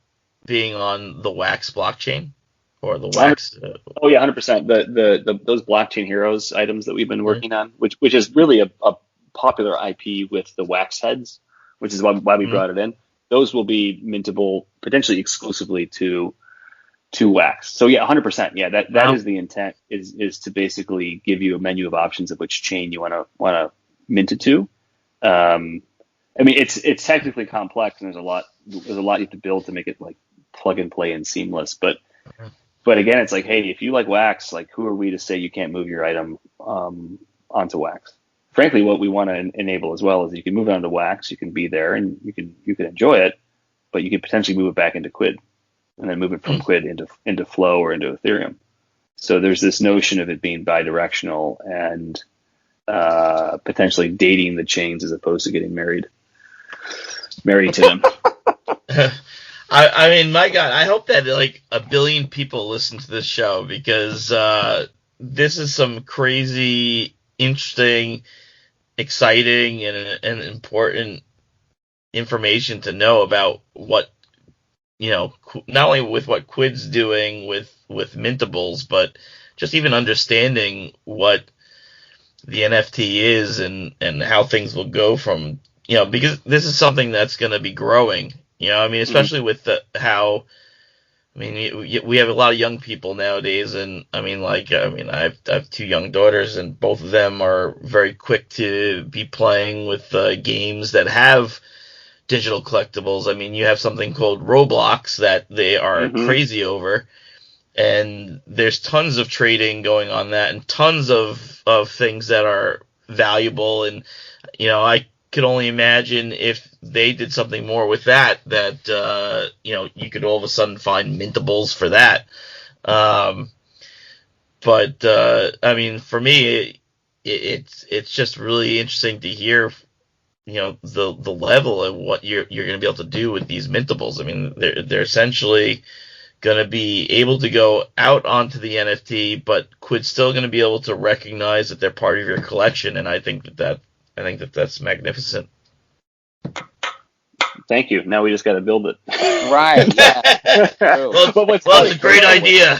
being on the Wax blockchain or the Wax? Oh yeah, 100%. Those blockchain heroes items that we've been working on, which is really a popular IP with the Wax heads, which is why we brought it in. Those will be mintable potentially exclusively to Wax. So yeah, 100%. Yeah, that is the intent, is to basically give you a menu of options of which chain you want to mint it to. I mean, it's technically complex, and there's a lot you have to build to make it like plug and play and seamless. But again, it's like, hey, if you like Wax, like who are we to say you can't move your item onto Wax? frankly, what we want to enable as well is you can move it onto Wax, you can be there, and you can enjoy it, but you can potentially move it back into Quid, and then move it from Quid into Flow or into Ethereum. So there's this notion of it being bidirectional and potentially dating the chains as opposed to getting married to them. I mean, my God, I hope that like 1 billion people listen to this show, because this is some crazy, interesting, exciting, and important information to know about what, not only with what Quid's doing with Mintables, but just even understanding what the NFT is and how things will go from, because this is something that's going to be growing, especially with we have a lot of young people nowadays, and I have 2 young daughters, and both of them are very quick to be playing with games that have digital collectibles. I mean, you have something called Roblox that they are crazy over, and there's tons of trading going on that, and tons of things that are valuable, and I could only imagine if they did something more with that you could all of a sudden find mintables for that. For me, it's just really interesting to hear, the level of what you're going to be able to do with these mintables. I mean, they're essentially going to be able to go out onto the NFT, but Quid's still going to be able to recognize that they're part of your collection, and I think that's magnificent. Thank you. Now we just got to build it. Right. Yeah. It's a great idea.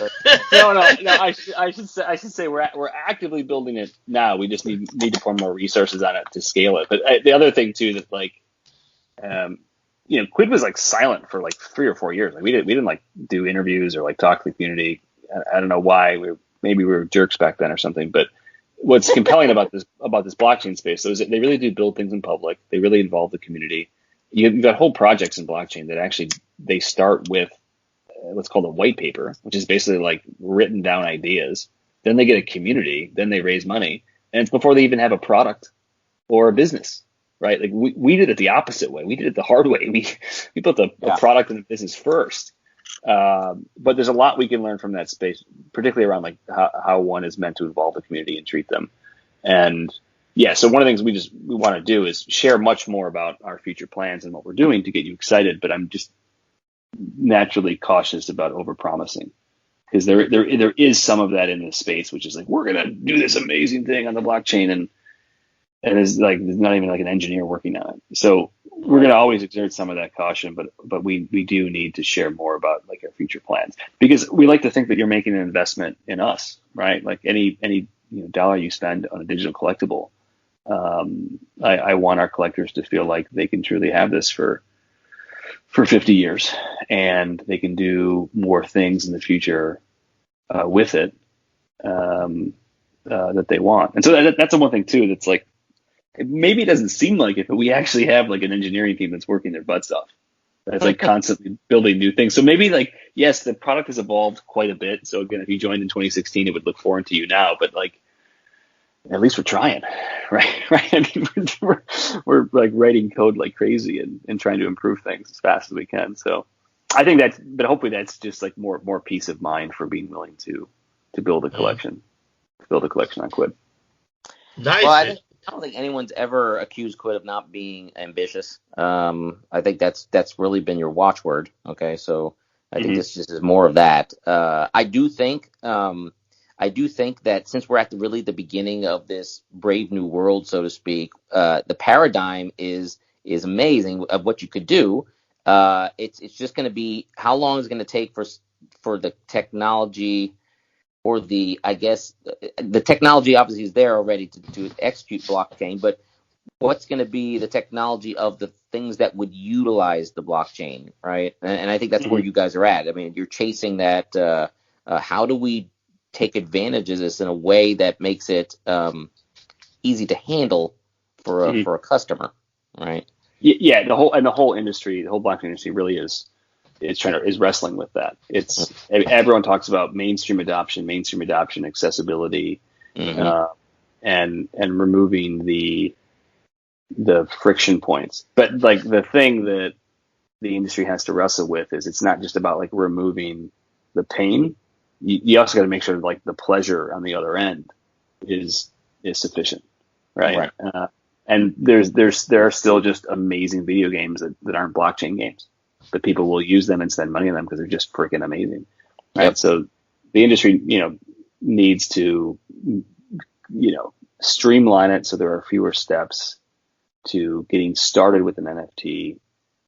No. I should say we're actively building it now. We just need to pour more resources on it to scale it. But the other thing too, that Quid was like silent for like 3 or 4 years. Like we didn't like do interviews or like talk to the community. I don't know why. Maybe we were jerks back then or something. But what's compelling about this blockchain space is that they really do build things in public. They really involve the community. You've got whole projects in blockchain that actually they start with what's called a white paper, which is basically like written down ideas. Then they get a community. Then they raise money, and it's before they even have a product or a business, right? Like we did it the opposite way. We did it the hard way. We built a product and a business first. But there's a lot we can learn from that space, particularly around like how one is meant to involve the community and treat them. And so one of the things we want to do is share much more about our future plans and what we're doing to get you excited. But I'm just naturally cautious about overpromising, because there is some of that in this space, which is like, we're going to do this amazing thing on the blockchain. And there's not even like an engineer working on it. So we're going to always exert some of that caution, but we do need to share more about like our future plans, because we like to think that you're making an investment in us, right? Like any dollar you spend on a digital collectible, I want our collectors to feel like they can truly have this for 50 years, and they can do more things in the future with it that they want. And so that's the one thing too that's like, maybe it doesn't seem like it, but we actually have like an engineering team that's working their butts off. That's like constantly building new things. So maybe like, yes, the product has evolved quite a bit. So again, if you joined in 2016, it would look foreign to you now, but like, at least we're trying, right? I mean, we're like writing code like crazy and trying to improve things as fast as we can. So I think but hopefully that's just like more peace of mind for being willing to build a collection, on Quid. Nice. Well, I don't think anyone's ever accused Quid of not being ambitious. I think that's really been your watchword. Okay, so I think this is more of that. I do think that since we're at the beginning of this brave new world, so to speak, the paradigm is amazing of what you could do. It's just going to be how long is it going to take for the technology, or the technology obviously is there already to execute blockchain, but what's going to be the technology of the things that would utilize the blockchain, right? And I think that's where you guys are at. I mean, you're chasing that. How do we take advantage of this in a way that makes it easy to handle for a customer, right? Yeah, the whole industry, the whole blockchain industry really is wrestling with that. Everyone talks about mainstream adoption, accessibility, and and removing the friction points. But like the thing that the industry has to wrestle with is it's not just about like removing the pain. You also got to make sure like the pleasure on the other end is sufficient, right? And there are still just amazing video games that aren't blockchain games, but people will use them and spend money on them because they're just freaking amazing, right? Yep. So the industry, needs to, streamline it so there are fewer steps to getting started with an NFT,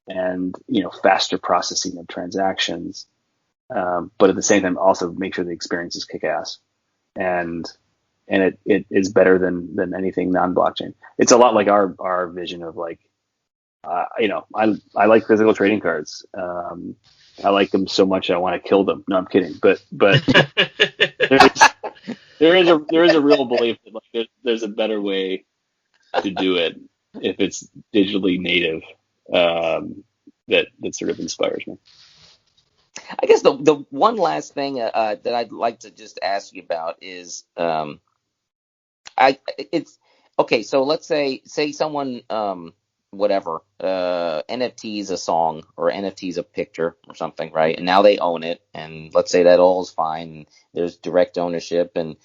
and faster processing of transactions, but at the same time also make sure the experience is kick-ass, and it is better than anything non-blockchain. It's a lot like our vision of like, I like physical trading cards. I like them so much I want to kill them. No, I'm kidding. But there is a real belief that like there's a better way to do it if it's digitally native. That sort of inspires me. I guess the one last thing that I'd like to just ask you about is it's okay. So let's say someone NFTs a song or NFTs a picture or something, right? And now they own it, and let's say that all is fine. There's direct ownership, and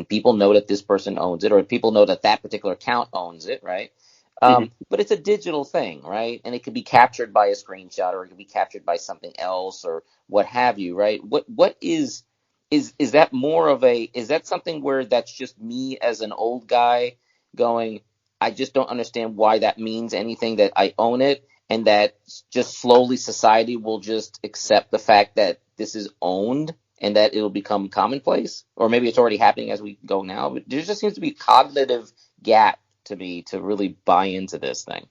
people know that this person owns it, or people know that particular account owns it, right? But it's a digital thing, right? And it could be captured by a screenshot, or it could be captured by something else, or what have you, right? What is that more of is that something where that's just me as an old guy going, I just don't understand why that means anything, that I own it, and that just slowly society will just accept the fact that this is owned and that it'll become commonplace? Or maybe it's already happening as we go now, but there just seems to be a cognitive gap to me to really buy into this thing.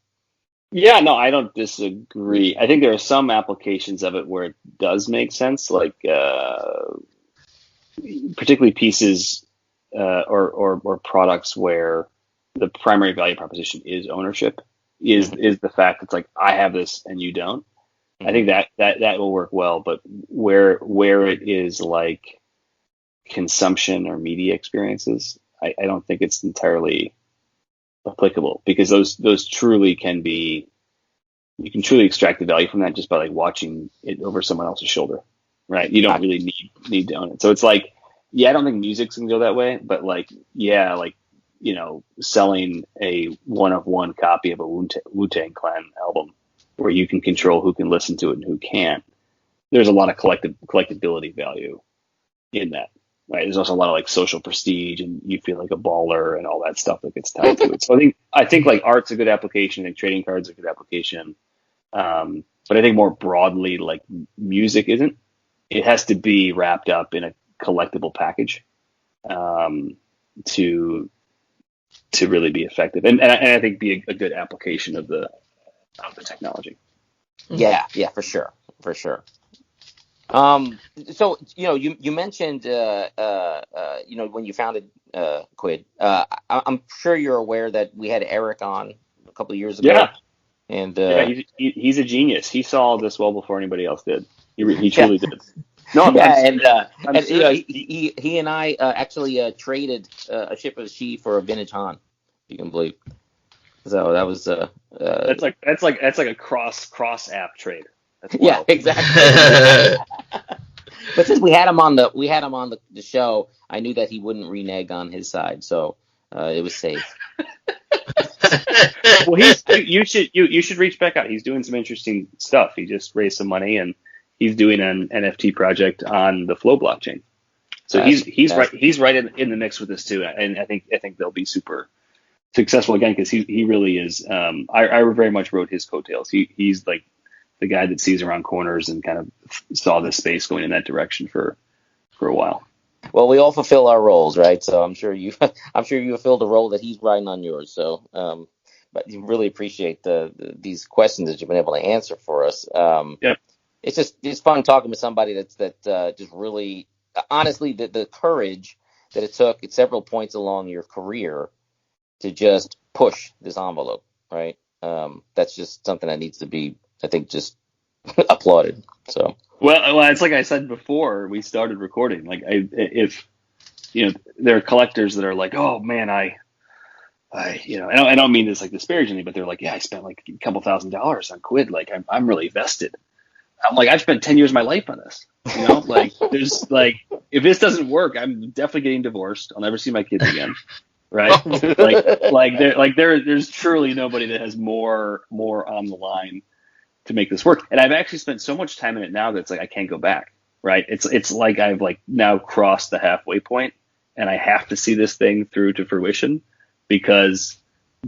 Yeah, no, I don't disagree. I think there are some applications of it where it does make sense, like particularly pieces or products where the primary value proposition is ownership, is the fact it's like, I have this and you don't. I think that will work well, but where it is like consumption or media experiences, I don't think it's entirely applicable, because those truly can be, you can truly extract the value from that just by like watching it over someone else's shoulder, right? You don't really need to own it. So it's like, I don't think music's gonna go that way, but like, selling a one-of-one copy of a Wu-Tang Clan album where you can control who can listen to it and who can't. There's a lot of collectability value in that, right? There's also a lot of like social prestige, and you feel like a baller and all that stuff that gets tied to it. So I think like art's a good application, and trading cards are a good application. But I think more broadly, like music isn't. It has to be wrapped up in a collectible package to really be effective, and I think be a good application of the technology. Yeah, for sure. So you mentioned when you founded Quid, I'm sure you're aware that we had Eric on a couple of years ago. Yeah, and he's a genius. He saw all this well before anybody else did. He truly did. No, he and I actually traded a ship of She for a vintage Han, if you can believe. So that was that's like a cross app trade. Yeah, exactly. But since we had him on the show, I knew that he wouldn't renege on his side, so it was safe. Well, you should reach back out. He's doing some interesting stuff. He just raised some money, and he's doing an NFT project on the Flow blockchain. So he's right in the mix with this too, and I think they'll be super successful again, because he really is. I very much rode his coattails. He's like the guy that sees around corners and kind of saw this space going in that direction for a while. Well, we all fulfill our roles, right? So I'm sure you fulfilled the role that he's riding on yours. So, but you really appreciate these questions that you've been able to answer for us. Yeah. It's fun talking with somebody that just really, honestly, the courage that it took at several points along your career to just push this envelope, right? That's just something that needs to be, I think, just applauded. So well, it's like I said before we started recording. Like, if there are collectors that are like, oh man, I I don't mean this like disparagingly, but they're like, yeah, I spent like a couple $1,000s on Quid. Like I'm really vested. I'm like, I've spent 10 years of my life on this. Like there's like, if this doesn't work, I'm definitely getting divorced. I'll never see my kids again. Right. There's truly nobody that has more on the line to make this work. And I've actually spent so much time in it now that it's like, I can't go back. Right. It's like I've like now crossed the halfway point and I have to see this thing through to fruition because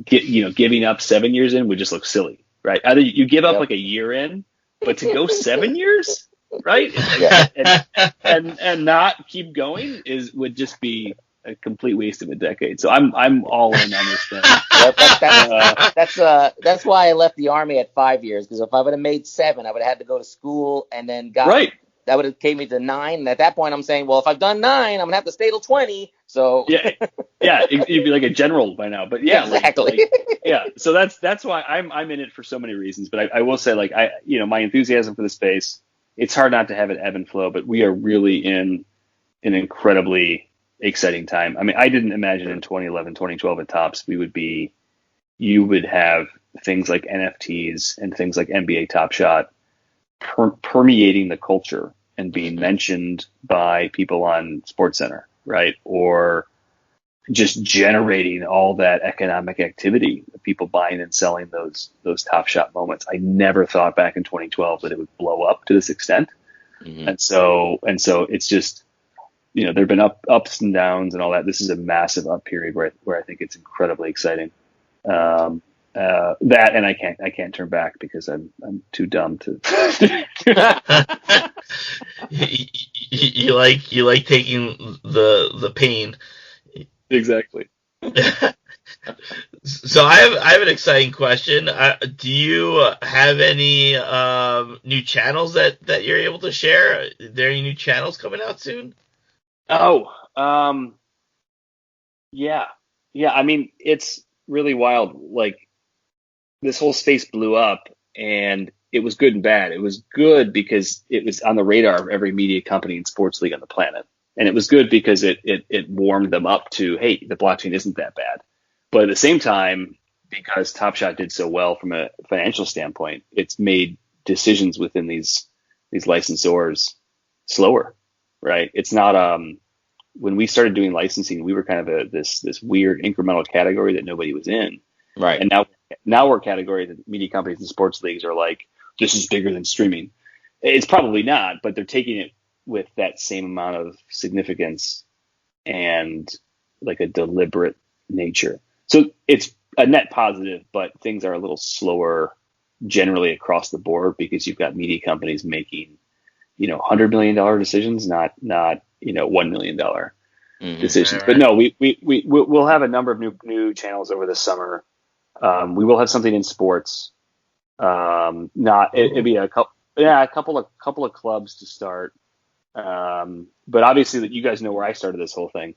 giving up 7 years in would just look silly. Right. Either you give up like a year in, but to go 7 years, right, and not keep going would just be a complete waste of a decade. So I'm all in on this thing. That's why I left the Army at 5 years, because if I would have made 7, I would have had to go to school and then that would have came me to 9. And at that point, I'm saying, well, if I've done 9, I'm gonna have to stay till 20. So you'd be like a general by now. But yeah, exactly. So that's why I'm in it for so many reasons. But I will say, like, my enthusiasm for the space, it's hard not to have it ebb and flow. But we are really in an incredibly exciting time. I mean, I didn't imagine in 2011, 2012 at Topps you would have things like NFTs and things like NBA Top Shot permeating the culture and being mentioned by people on SportsCenter, right? Or just generating all that economic activity, people buying and selling those Top Shot moments. I never thought back in 2012 that it would blow up to this extent. Mm-hmm. And so it's just, there've been ups and downs and all that. This is a massive up period where I think it's incredibly exciting. That, and I can't turn back because I'm too dumb to. You like taking the pain. Exactly. So I have an exciting question. Do you have any new channels that you're able to share? Are there any new channels coming out soon? Yeah. I mean, it's really wild. Like, this whole space blew up, and it was good and bad. It was good because it was on the radar of every media company and sports league on the planet. And it was good because it warmed them up to, hey, the blockchain isn't that bad. But at the same time, because Top Shot did so well from a financial standpoint, it's made decisions within these licensors slower, right? It's not when we started doing licensing, we were kind of this weird incremental category that nobody was in. Right. And now we're a category that media companies and sports leagues are like, this is bigger than streaming. It's probably not, but they're taking it with that same amount of significance and like a deliberate nature. So it's a net positive, but things are a little slower generally across the board because you've got media companies making, $100 million decisions, not $1 million decisions. Right. But no, we'll have a number of new channels over the summer. We will have something in sports. It'd be a couple of clubs to start. But obviously that you guys know where I started this whole thing.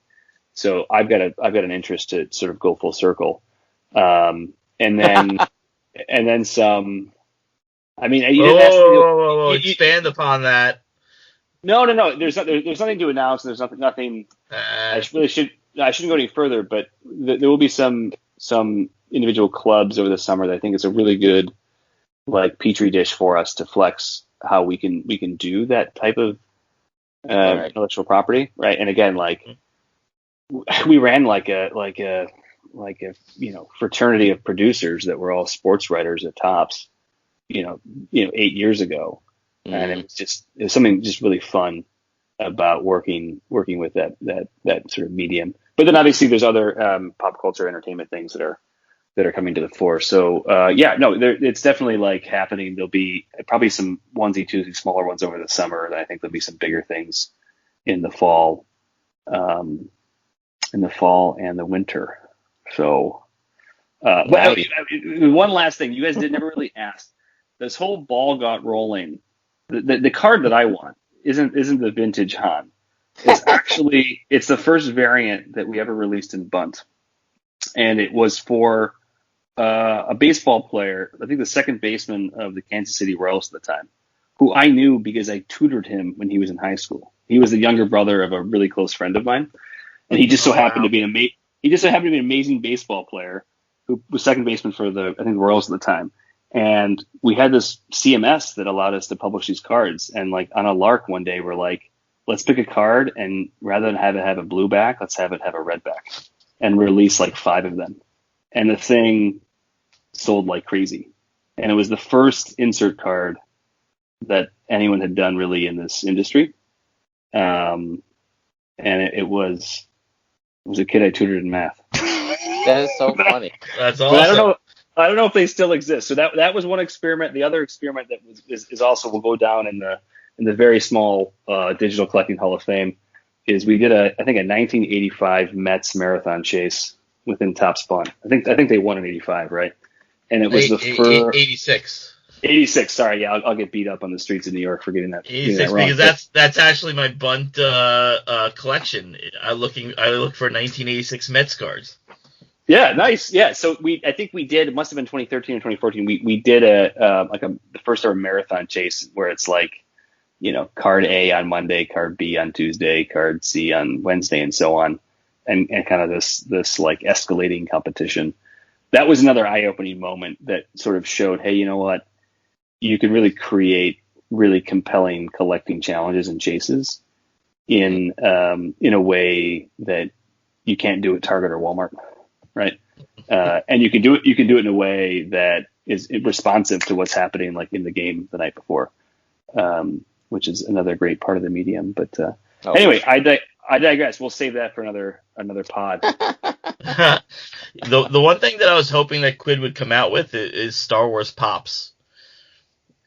So I've got an interest to sort of go full circle. And then some, I mean, expand upon that. No. There's nothing to announce. There's nothing. I shouldn't go any further, but there will be some individual clubs over the summer that I think is a really good, like, petri dish for us to flex how we can do that type of intellectual property, right? And again, like, we ran like a fraternity of producers that were all sports writers at Topps, 8 years ago. Mm-hmm. And it was something just really fun about working with that sort of medium. But then obviously there's other pop culture entertainment things that are coming to the fore. So it's definitely like happening. There'll be probably some onesie, twosie, smaller ones over the summer. And I think there'll be some bigger things in the fall, and the winter. So, one last thing, you guys never really asked. This whole ball got rolling. The card that I want isn't the vintage Han. It's the first variant that we ever released in bunt, and it was for a baseball player. I think the second baseman of the Kansas City Royals at the time, who I knew because I tutored him when he was in high school. He was the younger brother of a really close friend of mine, and he just so happened to be He just happened to be an amazing baseball player who was second baseman for the Royals at the time. And we had this CMS that allowed us to publish these cards. And like on a lark one day, we're like, let's pick a card, and rather than have it have a blue back, let's have it have a red back, and release like 5 of them. And the thing sold like crazy. And it was the first insert card that anyone had done really in this industry. And it was a kid I tutored in math. That is so funny. That's awesome. But I don't know if they still exist. So that was one experiment. The other experiment that is also will go down in the very small digital collecting Hall of Fame is we did a 1985 Mets marathon chase within Top Spawn. I think they won in 85, right? And it was the first 86. 86. Sorry, yeah, I'll get beat up on the streets of New York for getting that. 86 wrong. because that's actually my bunt collection. I look for 1986 Mets cards. Yeah, nice. Yeah, so I think we did. It must have been 2013 or 2014. We did the first ever marathon chase where it's like, card A on Monday, card B on Tuesday, card C on Wednesday, and so on, and kind of this like escalating competition. That was another eye-opening moment that sort of showed, hey, you know what? You can really create really compelling collecting challenges and chases in a way that you can't do at Target or Walmart, right? And you can do it in a way that is responsive to what's happening like in the game the night before, which is another great part of the medium. But anyway, I digress. We'll save that for another pod. The one thing that I was hoping that Quid would come out with is Star Wars Pops.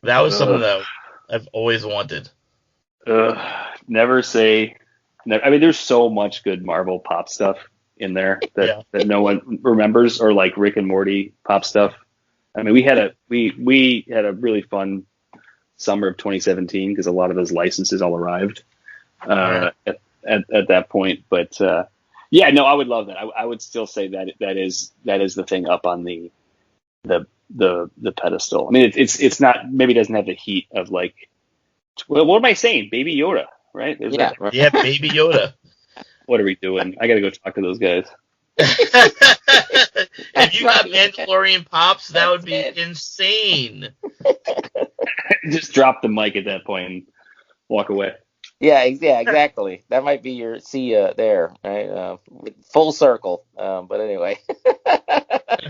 That was something that I've always wanted. Never say never. I mean, there's so much good Marvel Pop stuff in there that no one remembers, or like Rick and Morty Pop stuff. I mean, we had a really fun summer of 2017 because a lot of those licenses all arrived at that point. But I would love that. I would still say that is the thing up on the pedestal. I mean, it's not, maybe it doesn't have the heat of like, well, what am I saying? Baby Yoda, right? Yeah, Baby Yoda. What are we doing? I got to go talk to those guys. If you got Mandalorian Pops, that would be insane. Just drop the mic at that point and walk away. Yeah, exactly. That might be your there, right? Full circle. But anyway,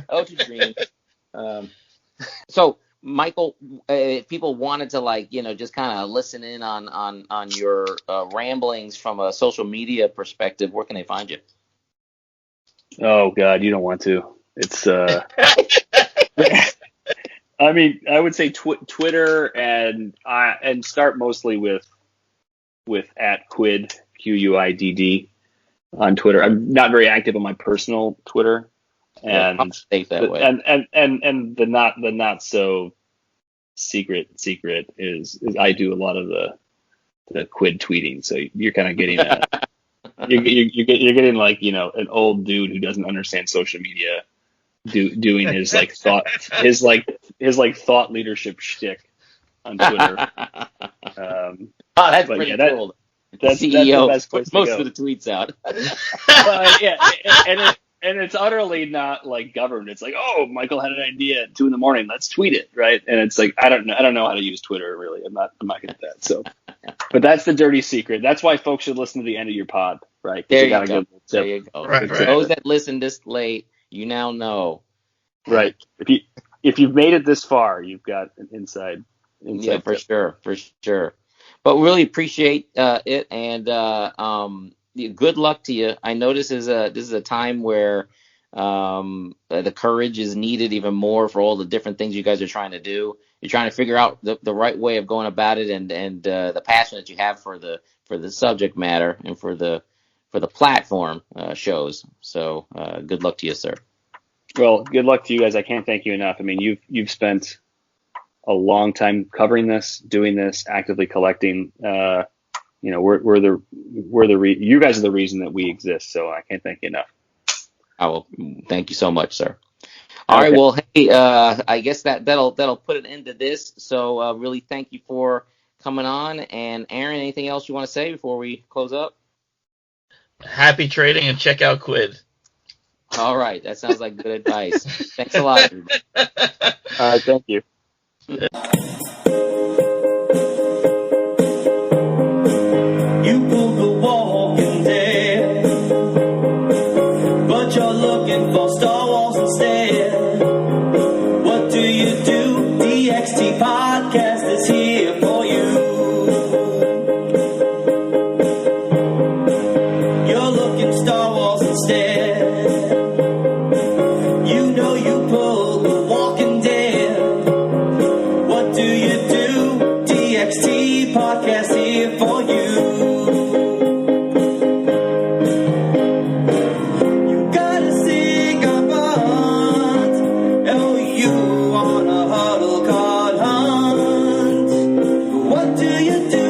ocean dreams. So, Michael, if people wanted to just kind of listen in on your ramblings from a social media perspective, where can they find you? Oh God, you don't want to. It's I mean, I would say Twitter and start mostly with @Quid QUIDD on Twitter. I'm not very active on my personal Twitter. And the not so secret is I do a lot of the Quid tweeting, so you're kind of getting you're getting like an old dude who doesn't understand social media doing his thought leadership shtick on Twitter. That's pretty cool. That's CEO the best place most to go. of the tweets out. And it's utterly not like governed. It's like, oh, Michael had an idea at 2 a.m. Let's tweet it, right? And it's like, I don't know how to use Twitter really. I'm not good at that. So, but that's the dirty secret. That's why folks should listen to the end of your pod, right? There you go. There you go. Right. Those that listen this late, you now know. Right. If you've made it this far, you've got an inside. Yeah, for sure. But really appreciate it, and good luck to you. I know this is a time where the courage is needed even more for all the different things you guys are trying to do. You're trying to figure out the right way of going about it, and the passion that you have for the subject matter and for the platform shows. So good luck to you, sir. Well, good luck to you guys. I can't thank you enough. I mean, you've spent a long time covering this, doing this, actively collecting. You guys are the reason that we exist. So I can't thank you enough. Well, thank you so much, sir. All right. Well, hey, I guess that'll put an end to this. So really thank you for coming on. And Aaron, anything else you want to say before we close up? Happy trading and check out Quid. All right, that sounds like good advice. Thanks a lot. All right, thank you. You pulled the Walking Dead, but you're looking for Star Wars instead. What do you do? DXT Podcast is here for you. You're looking Star Wars instead. You know you pulled the Walking Dead. What do you do? DXT Podcast here for you. You gotta sing a bunch. Oh, you wanna huddle card hunt. What do you do?